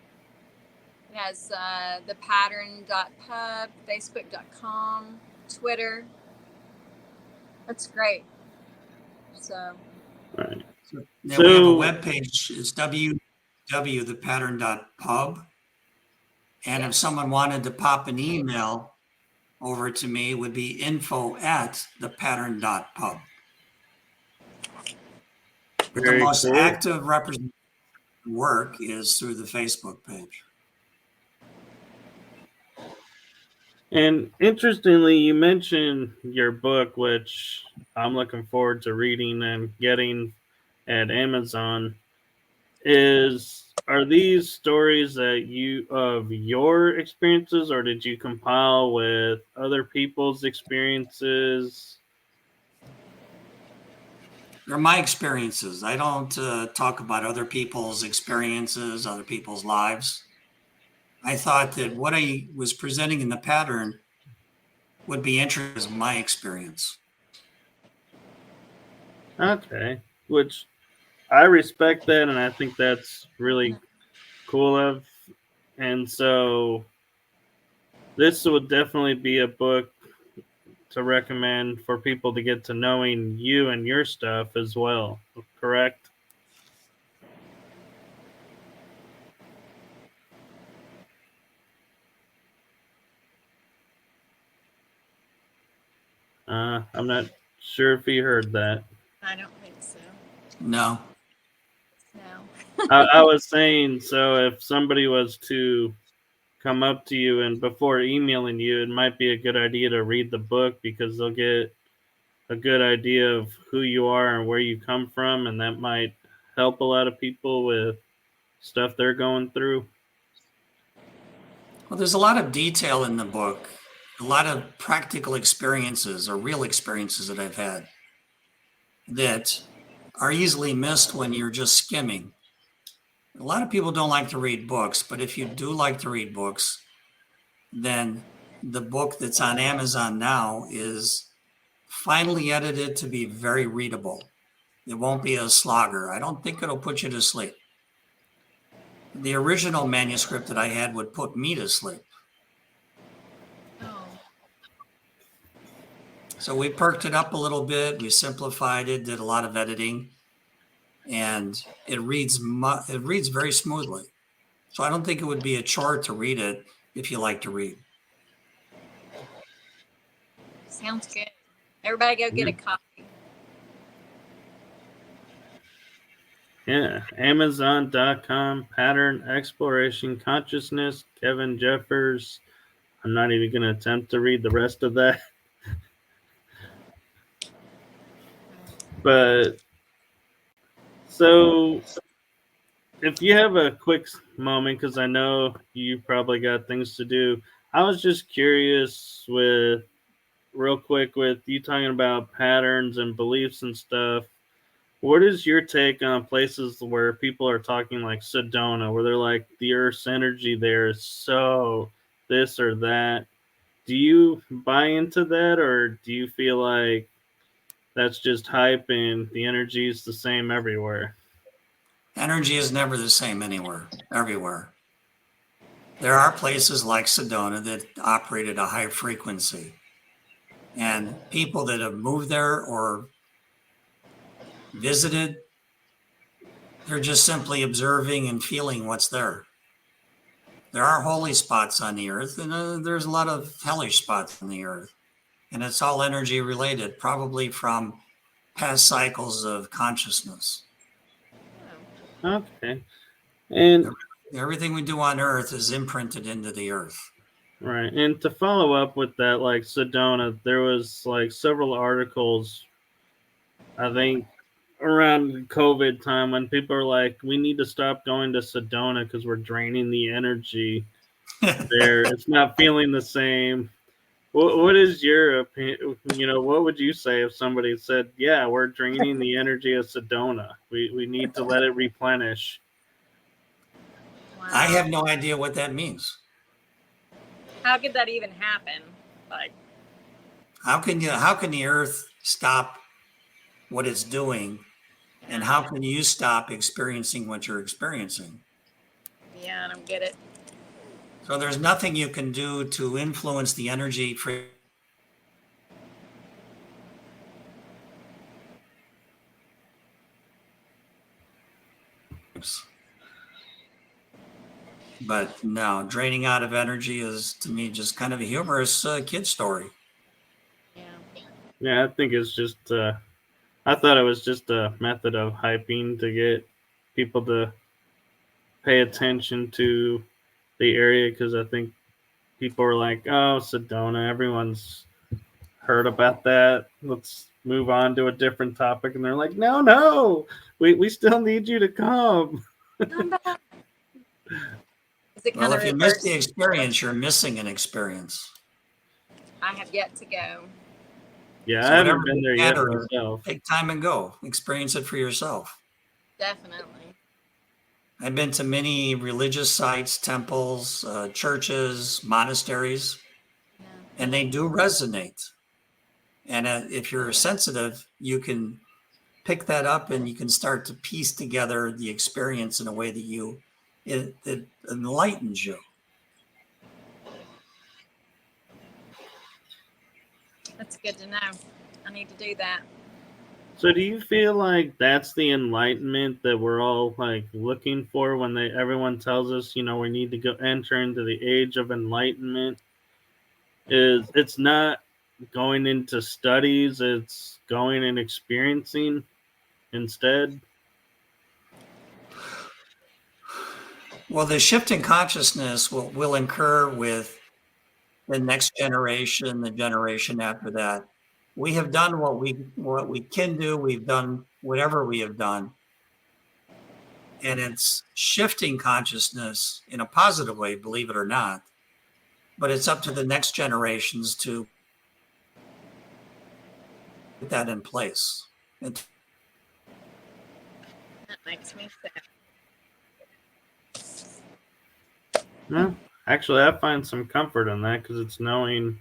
S3: It has the pattern.pub, facebook.com, Twitter. That's great. So,
S1: Right.
S2: Now we have a
S1: So
S2: web page. It's www.thepattern.pub. And if someone wanted to pop an email over to me, it would be info@thepattern.pub. But the
S1: very
S2: most
S1: cool.
S2: active representation work is through the Facebook page.
S1: And interestingly, you mentioned your book, which I'm looking forward to reading and getting at Amazon. Are these stories that you of your experiences, or did you compile with other people's experiences?
S2: They're my experiences. I don't talk about other people's experiences, other people's lives. I thought that what I was presenting in the pattern would be interesting as my experience.
S1: Okay, which I respect that, and I think that's really cool of. And so this would definitely be a book to recommend for people to get to knowing you and your stuff as well. Correct? I'm not sure if he heard that.
S3: I don't think so.
S2: No.
S3: No.
S1: I was saying, so if somebody was to come up to you and before emailing you, it might be a good idea to read the book because they'll get a good idea of who you are and where you come from, and that might help a lot of people with stuff they're going through.
S2: Well, there's a lot of detail in the book, a lot of practical experiences or real experiences that I've had that are easily missed when you're just skimming. A lot of people don't like to read books, but if you do like to read books, then the book that's on Amazon now is finally edited to be very readable. It won't be a slogger. I don't think it'll put you to sleep. The original manuscript that I had would put me to sleep.
S3: Oh.
S2: So we perked it up a little bit. We simplified it, did a lot of editing, and it reads very smoothly. So I don't think it would be a chore to read it if you like to read.
S3: Sounds good. Everybody go get a copy.
S1: Yeah, Amazon.com, Pattern Exploration Consciousness, Kevin Jeffers. I'm not even going to attempt to read the rest of that. But so if you have a quick moment, because I know you probably got things to do, I was just curious with real quick with you talking about patterns and beliefs and stuff. What is your take on places where people are talking like Sedona, where they're like the Earth's energy there is so this or that? Do you buy into that, or do you feel like that's just hype and the energy is the same everywhere?
S2: Energy is never the same everywhere. There are places like Sedona that operate at a high frequency. And people that have moved there or visited, they're just simply observing and feeling what's there. There are holy spots on the earth, and there's a lot of hellish spots on the earth. And it's all energy related, probably from past cycles of consciousness.
S1: Okay. And
S2: everything we do on earth is imprinted into the earth.
S1: Right. And to follow up with that, like Sedona, there was like several articles, I think around COVID time when people are like, we need to stop going to Sedona because we're draining the energy there. It's not feeling the same. What is your opinion? What would you say if somebody said, yeah, we're draining the energy of Sedona. We need to let it replenish.
S3: Wow.
S2: I have no idea what that means.
S3: How could that even happen? Like,
S2: how can the earth stop what it's doing, and how can you stop experiencing what you're experiencing?
S3: Yeah, I don't get it.
S2: So there's nothing you can do to influence the energy for. But no, draining out of energy is, to me, just kind of a humorous kid story.
S1: Yeah, I think it's just, I thought it was just a method of hyping to get people to pay attention to the area because I think people are like, oh, Sedona, everyone's heard about that. Let's move on to a different topic. And they're like, no, we still need you to come.
S2: Well, if you miss the experience, you're missing an experience.
S3: I have yet to go.
S1: Yeah, so I haven't been there yet myself.
S2: Take time and go. Experience it for yourself.
S3: Definitely.
S2: I've been to many religious sites, temples, churches, monasteries, and they do resonate. And if you're sensitive, you can pick that up and you can start to piece together the experience in a way that it enlightens you.
S3: That's good to know. I need to do that.
S1: So do you feel like that's the enlightenment that we're all like looking for when everyone tells us, we need to go enter into the age of enlightenment? It's not going into studies, it's going and experiencing instead?
S2: Well, the shift in consciousness will incur with the next generation, the generation after that. We have done what we can do. We've done whatever we have done. And it's shifting consciousness in a positive way, believe it or not. But it's up to the next generations to put that in place.
S3: That makes me sad.
S1: No, actually, I find some comfort in that because it's knowing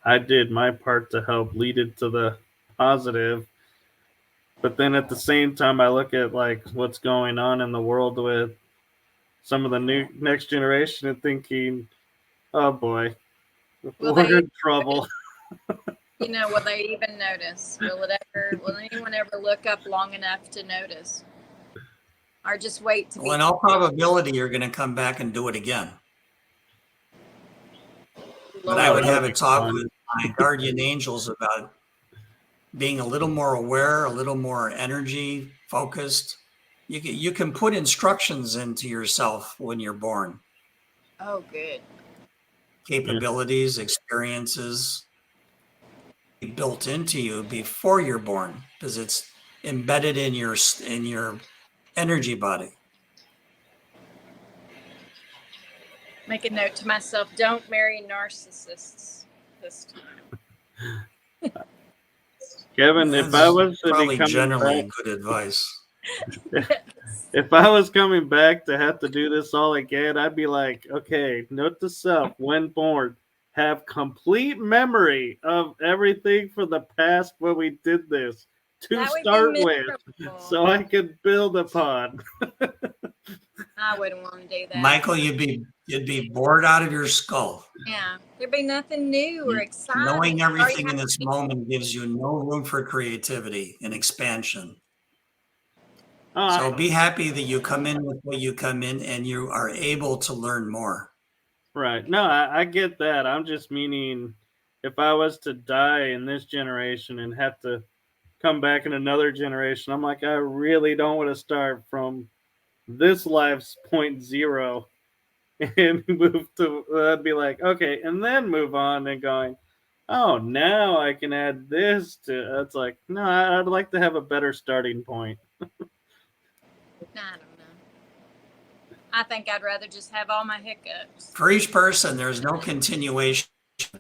S1: I did my part to help lead it to the positive. But then at the same time, I look at like what's going on in the world with some of the new next generation and thinking, oh boy,
S3: Will
S1: we're
S3: they,
S1: in trouble.
S3: will they even notice? Will anyone ever look up long enough to notice? Or just wait to be
S2: Well, in all probability, you're going to come back and do it again. But I would have a talk with my guardian angels about being a little more aware, a little more energy focused. You can put instructions into yourself when you're born.
S3: Oh, good.
S2: Capabilities, experiences built into you before you're born because it's embedded in your energy body.
S3: Make a note to myself, don't marry narcissists this time.
S1: Kevin, if I was to
S2: probably
S1: be coming
S2: generally
S1: back,
S2: good advice.
S1: if I was coming back to have to do this all again, I'd be like, okay, note to self, when born, have complete memory of everything for the past when we did this to
S3: That would be
S1: start with,
S3: miserable.
S1: so I could build upon.
S3: I wouldn't want to do that.
S2: Michael, you'd be bored out of your skull.
S3: Yeah, there'd be nothing new or exciting.
S2: Knowing
S3: Or you
S2: everything in
S3: have
S2: this
S3: to-
S2: moment gives you no room for creativity and expansion.
S1: Oh,
S2: So be happy that you come in with what you come in and you are able to learn more.
S1: right. No, I get that. I'm just meaning if I was to die in this generation and have to come back in another generation, I'm like, I really don't want to start from this life's point zero and move to, I'd be like, okay, and then move on and going, oh, now I can add this to, it's like, no, I'd like to have a better starting point.
S3: I don't know. I think I'd rather just have all my hiccups.
S2: For each person, there's no continuation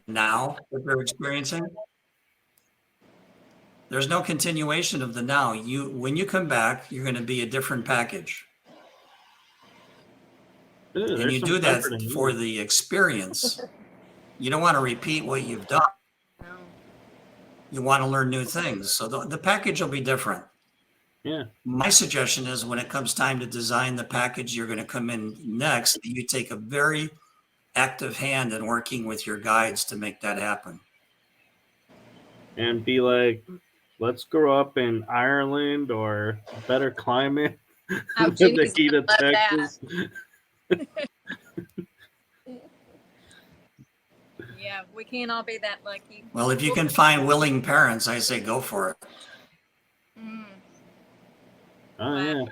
S2: now that they're experiencing. There's no continuation of the now. When you come back, you're going to be a different package.
S1: Ooh,
S2: And you
S1: some
S2: do that
S1: comfort in
S2: for
S1: you.
S2: the experience. You don't want to repeat what you've done.
S3: No.
S2: You want to learn new things. So the package will be different.
S1: Yeah.
S2: My suggestion is when it comes time to design the package you're going to come in next, you take a very active hand in working with your guides to make that happen.
S1: And be like, let's grow up in Ireland or better climate
S3: Oh,
S1: than the
S3: Jenny's
S1: heat
S3: gonna
S1: of
S3: love that.
S1: Texas.
S3: Yeah, we can't all be that lucky.
S2: Well, if you can find willing parents, I say go for it.
S3: Mm.
S1: Oh,
S3: Wow.
S1: yeah.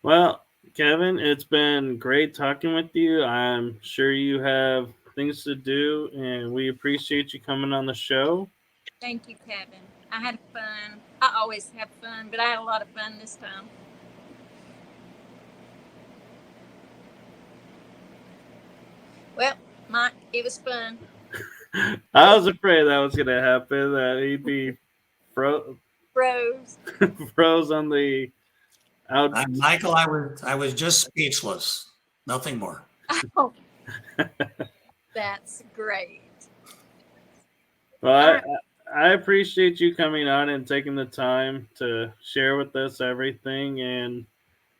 S1: Well, Kevin, it's been great talking with you. I'm sure you have things to do, and we appreciate you coming on the show.
S3: Thank you, Kevin. I had fun. I always have fun, but I had a lot of fun this time. Well, Mike, it was fun.
S1: I was afraid that was going to happen, that he'd be
S3: Bros.
S1: froze on the out.
S2: Michael, I was just speechless. Nothing more.
S3: Oh, that's great.
S1: Well, I appreciate you coming on and taking the time to share with us everything, and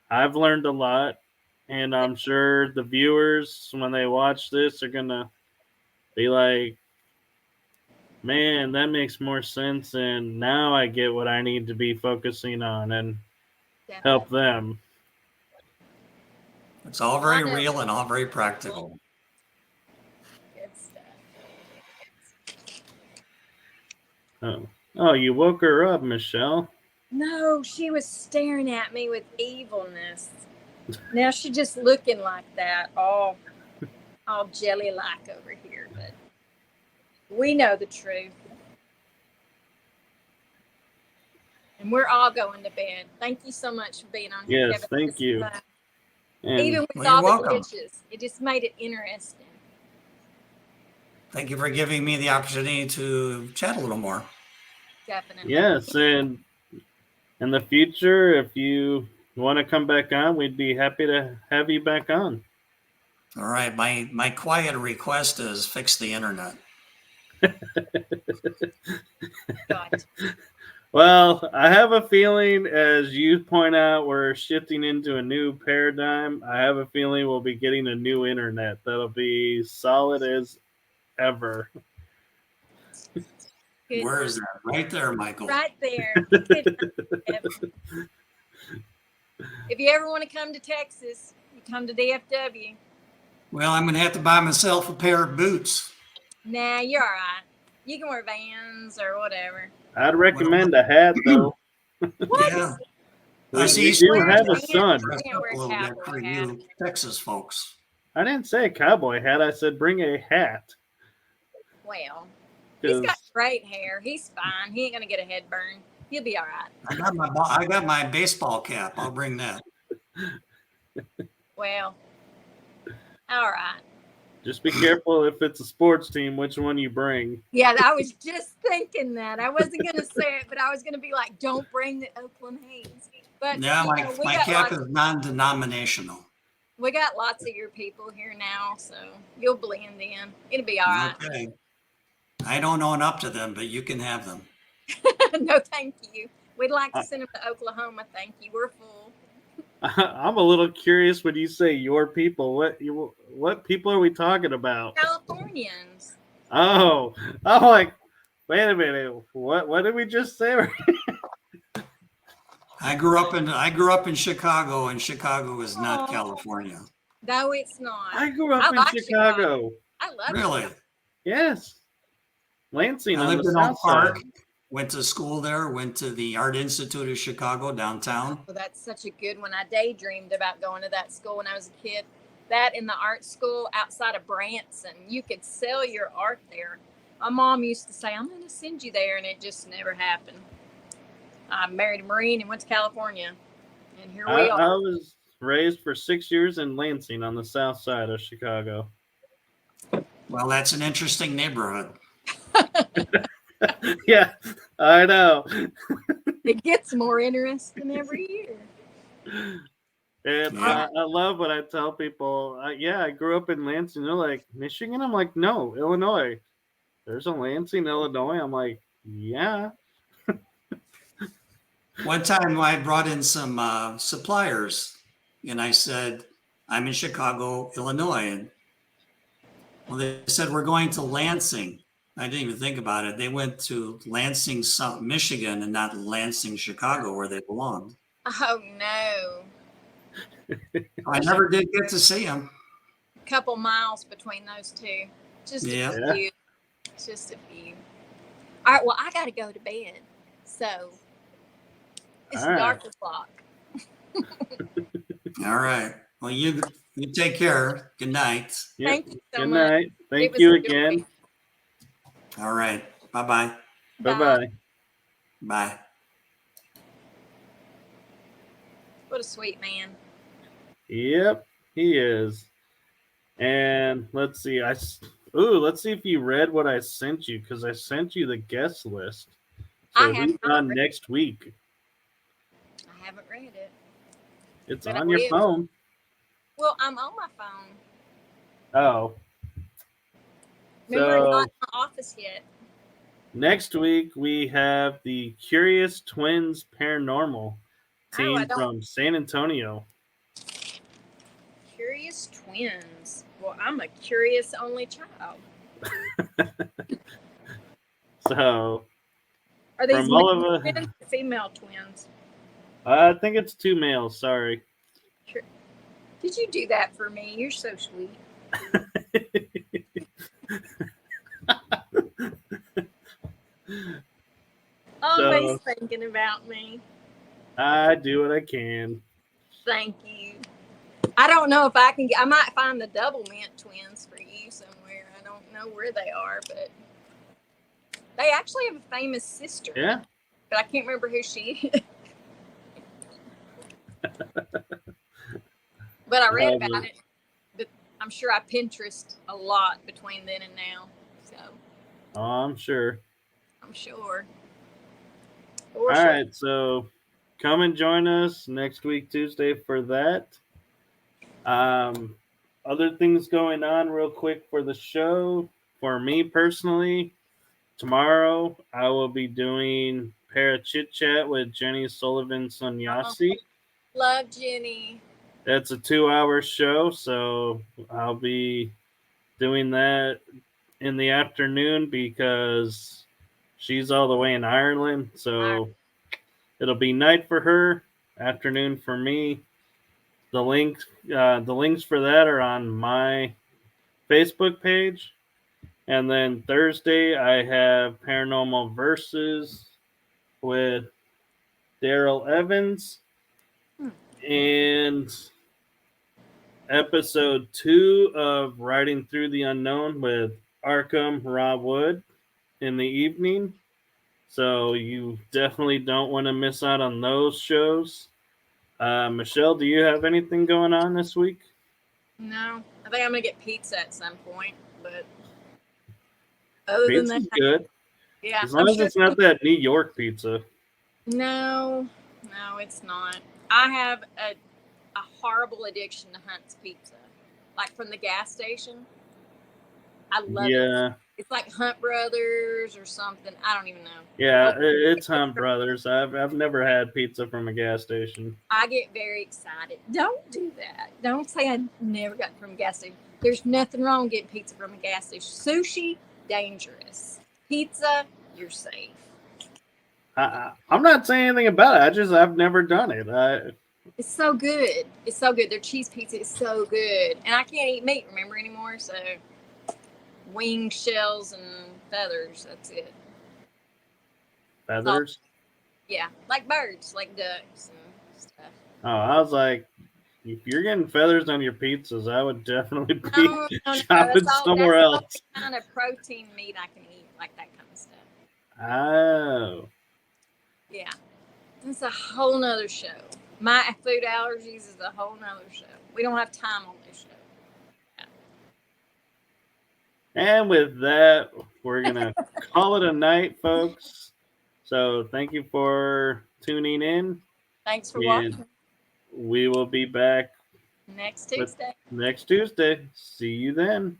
S1: I've learned a lot, and I'm sure the viewers, when they watch this, are gonna be like, man, that makes more sense, and now I get what I need to be focusing on and help them.
S2: It's all very real and all very practical.
S1: Oh, oh, you woke her up, Michelle.
S3: No, she was staring at me with evilness. Now she's just looking like that, all jelly-like over here. But we know the truth. And we're all going to bed. Thank you so much for being on here,
S1: Yes,
S3: Kevin.
S1: thank
S3: This was
S1: you.
S3: fun.
S1: And
S3: Even with
S2: Well, you're
S3: all the
S2: welcome.
S3: glitches, it just made it interesting.
S2: Thank you for giving me the opportunity to chat a little more.
S3: Definitely.
S1: yes, and in the future, if you want to come back on, we'd be happy to have you back on.
S2: All right. My quiet request is fix the internet.
S3: God.
S1: Well, I have a feeling, as you point out, we're shifting into a new paradigm. I have a feeling we'll be getting a new internet that'll be solid as ever.
S3: Good
S2: Where
S3: night.
S2: is that? Right there, Michael.
S3: Right there. Good night, Kevin. If you ever want to come to Texas, you come to DFW.
S2: Well, I'm going to have to buy myself a pair of boots.
S3: Nah, you're all right. You can wear Vans or whatever.
S1: I'd recommend a hat, though.
S3: What?
S2: Yeah.
S1: We,
S2: I see
S1: we
S2: you
S1: do
S3: Wear
S1: have a
S3: Vans.
S1: son.
S3: You
S2: dressed
S3: can't
S2: up
S3: wear
S2: a
S3: a
S2: little bit
S3: cowboy
S2: for
S3: hat.
S2: you Texas folks.
S1: I didn't say a cowboy hat. I said bring a hat.
S3: Well, he's got
S1: 'Cause
S3: great hair. He's fine. He ain't gonna get a head burn. He'll be all right.
S2: I got my baseball cap. I'll bring that.
S3: Well, all right.
S1: just be careful if it's a sports team, which one you bring.
S3: Yeah, I was just thinking that. I wasn't gonna say it, but I was gonna be like, "Don't bring the Oakland Hayes." But
S2: Yeah,
S3: you know,
S2: my cap is non-denominational.
S3: we got lots of your people here now, so you'll blend in. It'll be all right.
S2: Okay. I don't own up to them, but you can have them.
S3: No, thank you. We'd like to send them to Oklahoma. Thank you. We're full.
S1: I'm a little curious when you say your people. What people are we talking about?
S3: Californians.
S1: Oh, I'm like, wait a minute. What did we just say?
S2: I grew up in Chicago, and Chicago is not
S3: Aw.
S2: California.
S3: No, it's not.
S1: I grew up
S3: I
S1: in
S3: like
S1: Chicago.
S3: I love
S2: Really?
S3: Chicago.
S1: Yes, Lansing
S2: I
S1: on the
S2: lived in Oak
S1: south
S2: Park,
S1: side.
S2: went to school there, went to the Art Institute of Chicago downtown.
S3: Well, that's such a good one. I daydreamed about going to that school when I was a kid. That in the art school outside of Branson, you could sell your art there. My mom used to say, "I'm going to send you there," and it just never happened. I married a Marine and went to California, and here we
S1: I
S3: are.
S1: was raised for 6 years in Lansing on the south side of Chicago.
S2: Well, that's an interesting neighborhood.
S1: Yeah, I know.
S3: It gets more interesting every year.
S1: And
S2: Yeah.
S1: I love when I tell people, yeah, I grew up in Lansing. They're like, Michigan? I'm like, no, Illinois. There's a Lansing, Illinois. I'm like, yeah.
S2: One time I brought in some suppliers, and I said, I'm in Chicago, Illinois. And well, they said, we're going to Lansing. I didn't even think about it. They went to Lansing, Michigan, and not Lansing, Chicago, where they belonged.
S3: Oh no.
S2: I never did get to see them.
S3: A couple miles between those two. Just
S2: Yeah.
S3: a few. Just a few. All right, well, I got to go to bed. So it's
S1: All right.
S3: dark o'clock.
S2: All right. Well, you take care. Good night.
S1: Yep.
S3: Thank you so
S1: Good
S3: much.
S1: night.
S3: It
S1: Thank
S3: was
S1: you
S3: a joy.
S1: again.
S2: All right. Bye-bye.
S1: Bye bye.
S2: Bye.
S3: What a sweet man.
S1: Yep, he is. And let's see. Let's see if you read what I sent you, because I sent you the guest list.
S3: I
S1: So
S3: have
S1: who's
S3: not
S1: on
S3: read-
S1: next week?
S3: I haven't read it.
S1: It's
S3: But I
S1: on your
S3: will.
S1: phone.
S3: Well, I'm on my phone.
S1: Oh.
S3: Remember, I'm
S1: So
S3: not in the office yet.
S1: next week we have the Curious Twins Paranormal team
S3: I don't-
S1: from San Antonio.
S3: Curious twins. Well, I'm a curious only child.
S1: So
S3: Are these
S1: From all
S3: male
S1: of
S3: twins or female twins?
S1: I think it's 2 males. Sorry.
S3: Did you do that for me? You're so sweet. Always thinking about me.
S1: I do what I can.
S3: Thank you. I don't know if I can I might find the double mint twins for you somewhere. I don't know where they are, but they actually have a famous sister.
S1: Yeah.
S3: But I can't remember who she is. But I read about it. But I'm sure I Pinterest a lot between then and now. So.
S1: Oh, I'm sure.
S3: I'm sure.
S1: All right, so come and join us next week, Tuesday, for that. Other things going on real quick for the show. For me personally, tomorrow I will be doing Para Chit Chat with Jenny Sullivan Sanyasi.
S3: Love Jenny.
S1: That's a 2-hour show, so I'll be doing that in the afternoon because she's all the way in Ireland. So it'll be night for her, afternoon for me. The links for that are on my Facebook page. And then Thursday, I have Paranormal Versus with Daryl Evans. And episode 2 of Riding Through the Unknown with Arkham Rob Wood in the evening. So you definitely don't want to miss out on those shows. Michelle, do you have anything going on this week?
S3: No. I think I'm going to get pizza at some point, but other
S1: Pizza's
S3: than that,
S1: good.
S3: Yeah.
S1: As long as it's not that New York pizza.
S3: No, it's not. I have a horrible addiction to Hunt's Pizza. Like from the gas station. I love it. It's like Hunt Brothers or something. I don't even know.
S1: Yeah, it's Hunt Brothers. I've never had pizza from a gas station.
S3: I get very excited. Don't do that. Don't say I never got it from a gas station. There's nothing wrong with getting pizza from a gas station. Sushi, dangerous. Pizza, you're safe.
S1: I'm not saying anything about it. I've never done it.
S3: It's so good. It's so good. Their cheese pizza is so good. And I can't eat meat, remember, anymore. So wings, shells, and feathers. That's it.
S1: Feathers?
S3: Yeah, like birds, like ducks and stuff.
S1: Oh, I was like, if you're getting feathers on your pizzas, I would definitely be shopping somewhere else.
S3: That's the kind of protein meat I can eat, like that kind of stuff.
S1: Oh.
S3: Yeah. It's a whole nother show. My food allergies is a whole nother show. We don't have time on this show.
S1: And with that, we're going to call it a night, folks. So thank you for tuning in.
S3: Thanks for watching.
S1: We will be back
S3: next Tuesday.
S1: See you then.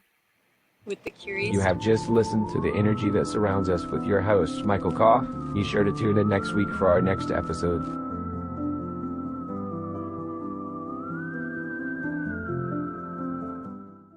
S3: With the curious.
S4: You have just listened to the energy that surrounds us with your host, Michael Koff. Be sure to tune in next week for our next episode.